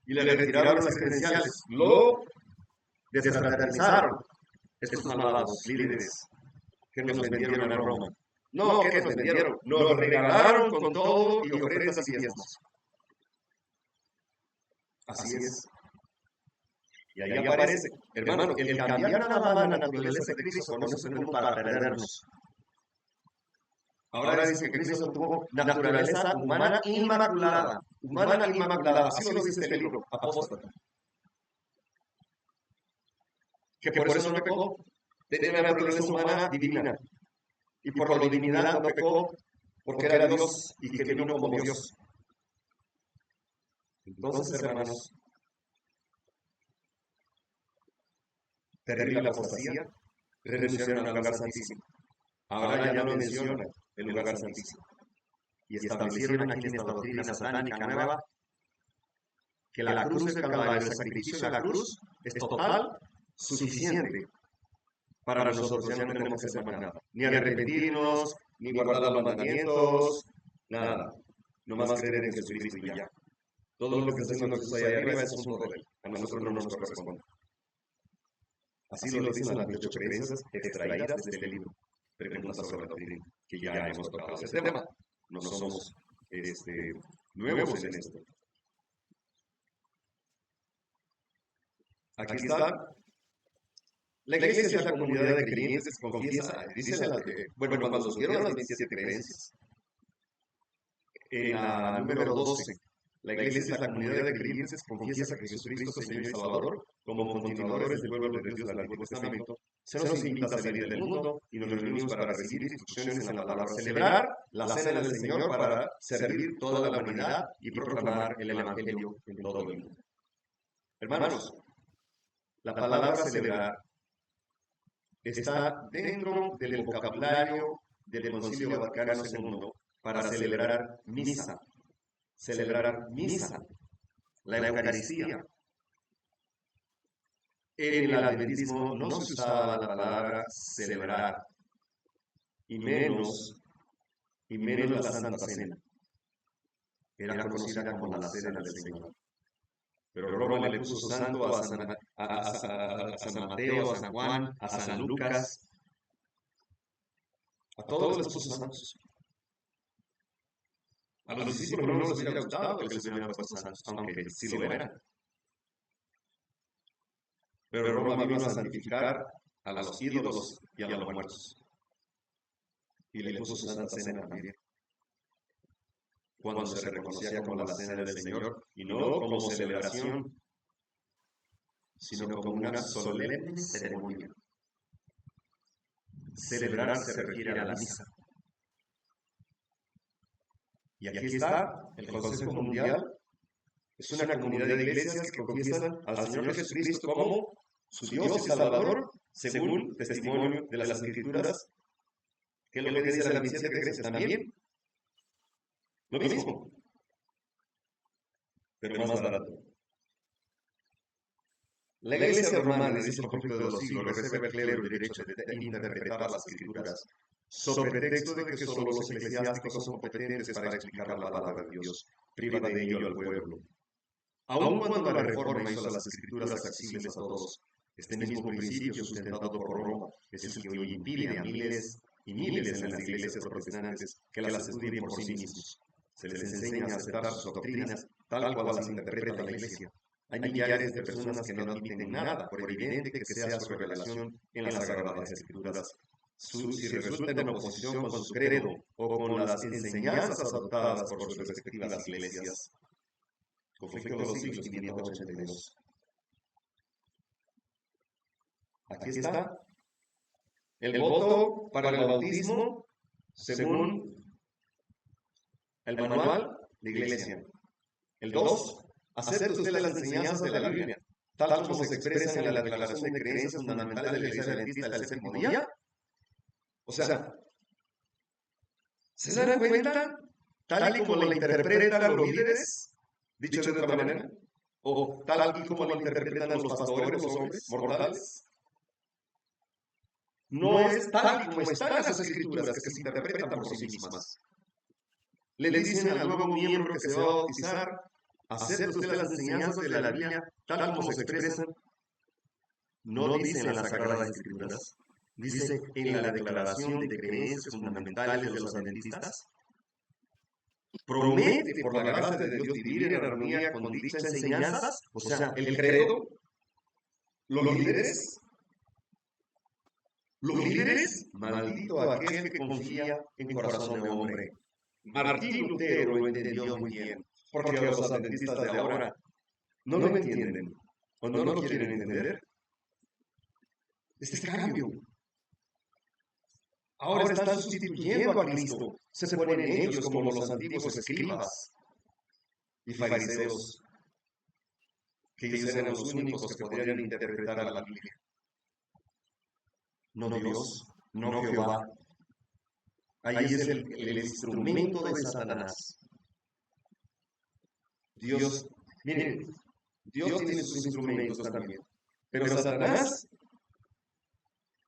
Y le retiraron las credenciales. Lo desfraternizaron. Estos malvados líderes que nos vendieron a Roma. No, que nos vendieron. Nos regalaron con todo y ofrendas y diezmos. Así es. Y ahí aparece, hermano, el cambiar nada más la naturaleza de Cristo no es para perdernos. Ahora dice que Cristo tuvo naturaleza humana inmaculada. Humana inmaculada, así lo dice este libro, Apóstata. Que por eso no pecó. Tenía la naturaleza humana divina. Y por la divinidad no pecó, porque era Dios y que vino como Dios. Entonces, hermanos, terrible la apostasía, renunciaron al lugar santísimo. Ahora ya no mencionan el lugar santísimo. Y establecieron aquí en esta doctrina satánica nueva que la cruz del Calvario, el sacrificio de la cruz, es total, suficiente para nosotros. Ya no tenemos que hacer más nada. Ni arrepentirnos, ni guardar los mandamientos, nada. No más creer en Jesucristo y ya. Todo lo que está haciendo Jesús ahí arriba es un poder. A nosotros no nos corresponde. Así lo dicen las 28 creencias extraídas de este libro. Preguntas sobre la doctrina, que ya hemos tocado ese tema. No somos nuevos en esto. Aquí está. La iglesia es la comunidad de creyentes que confiesa, dice cuando nos dieron las 27 creencias. En la número 12. La iglesia es la comunidad de creyentes que confiesa que Jesucristo es Señor y Salvador. Como continuadores del pueblo de Dios del Antiguo Testamento, se nos invita a salir del mundo y nos reunimos para recibir instrucciones en la palabra, celebrar la cena del Señor para servir toda la humanidad y proclamar el Evangelio en todo el mundo. Hermanos, la palabra celebrar está dentro del vocabulario del Concilio Vaticano II para celebrar misa. Celebrar misa, la Eucaristía. En el adventismo no se usaba la palabra celebrar, y menos la Santa Cena. Era conocida como la Cena del Señor. Pero Roma le puso santo a San Mateo, a San Juan, a San Lucas. A todos les puso santos. A los discípulos no les hubiera gustado que les hubieran puesto santos, aunque sí lo eran. Pero Roma vino a santificar a los ídolos y a los muertos. Y le puso su Santa Cena también. Cuando se reconocía como la Cena del Señor, y no como celebración, sino como una solemne ceremonia. Celebrar se refiere a la misa. Y aquí está el Consejo Mundial. Es una comunidad de iglesias que confiesan al Señor Jesucristo como su Dios y Salvador, según testimonio de las Escrituras ¿Qué es lo que dice la misión de creencias? También lo mismo, pero más barato. La Iglesia romana, dice el conflicto de los siglos, recibe al clero el derecho de interpretar las escrituras sobre pretexto de que solo los eclesiásticos son competentes para explicar la palabra de Dios, priva de ello al pueblo. Aun cuando la Reforma hizo las escrituras accesibles a todos, este mismo principio sustentado por Roma es el que hoy impide a miles y miles en las iglesias protestantes que las estudien por sí mismos. Se les enseña a aceptar sus doctrinas tal cual las interpreta la Iglesia. Hay millares de personas que no admiten nada, por evidente que sea su revelación en las Sagradas Escrituras. Si resulta en oposición con su credo o con las enseñanzas adoptadas por sus respectivas iglesias. Conflicto de los siglos 582. Aquí está. El voto para el bautismo según el manual de Iglesia. El 2. ¿Acepta usted las enseñanzas de la Biblia, tal como se expresan en la Declaración de Creencias Fundamentales de la Iglesia Adventista del Séptimo Día? O sea, ¿se dan cuenta? Tal y como la interpretan los líderes, dicho de otra manera, o tal y como la interpretan los pastores, los hombres mortales. No es tal y como están las escrituras que se interpretan por sí mismas. Le dicen al nuevo miembro que se va a bautizar: ¿acepta usted las enseñanzas de la Biblia tal como se expresan? No dice en las Sagradas Escrituras, dice en la Declaración de Creencias Fundamentales de los Adventistas. Promete por la gracia de Dios vivir en armonía con dichas enseñanzas, o sea, el credo, los líderes, maldito aquel que confía en corazón de hombre. Martín Lutero lo entendió muy bien, porque los adventistas de ahora no lo entienden, o no lo quieren entender. Este cambio. Ahora están sustituyendo a Cristo, se ponen ellos como los antiguos escribas y fariseos, que ellos eran los únicos que podrían interpretar la Biblia. No Dios, no Jehová. Ahí es el instrumento de Satanás. Dios, miren, Dios tiene sus instrumentos también, pero Satanás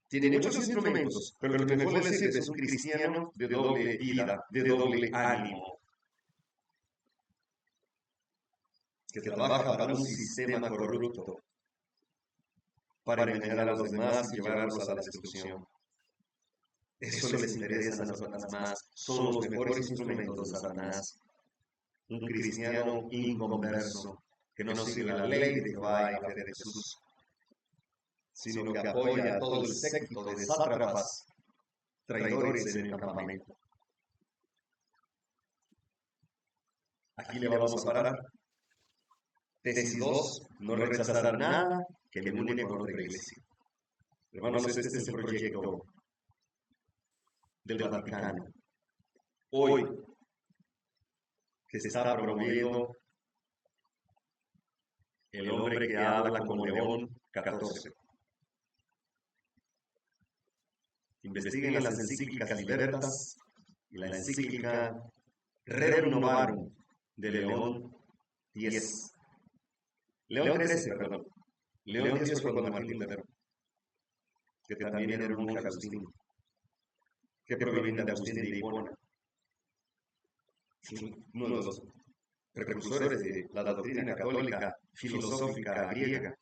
tiene muchos instrumentos, pero lo que mejor le sirve es un cristiano de doble vida, de doble ánimo, que trabaja para un sistema corrupto, para engañar a los demás y llevarlos a la destrucción. Eso les interesa a nosotras más. Son los mejores instrumentos de Satanás. Un cristiano inconverso, que no sigue la ley de Jehová y la fe de Jesús, sino que apoya a todo el séquito de sátrapas, traidores en el campamento. Aquí le vamos a parar. Tesis 2, no rechazar nada que me une con otra iglesia. Hermanos, este es el proyecto del Vaticano. Hoy, que se está promoviendo el hombre que habla como León 14. Investiguen las encíclicas Libertas y la encíclica Rerum Novarum de León 10. León 13, perdón. León 10 fue cuando Martín Lutero, que también era un monje agustino, que proviene de Agustín de Hipona, uno de los precursores de la doctrina católica filosófica griega.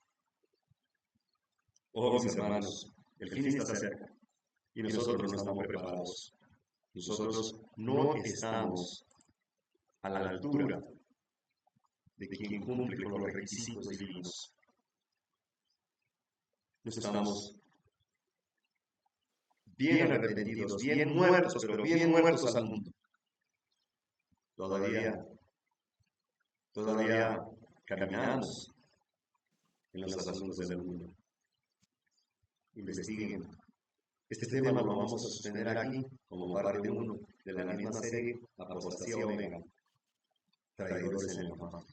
Oh, mis hermanos, el fin está cerca y nosotros no estamos preparados. Nosotros no estamos a la altura de quien cumple con los requisitos divinos. No estamos bien arrepentidos, bien muertos, pero bien muertos al mundo. Todavía caminamos en los asuntos del mundo. Investiguen. Este tema lo vamos a sostener aquí como parte 1 de la misma serie Apostasía Omega, traidores en el mapa.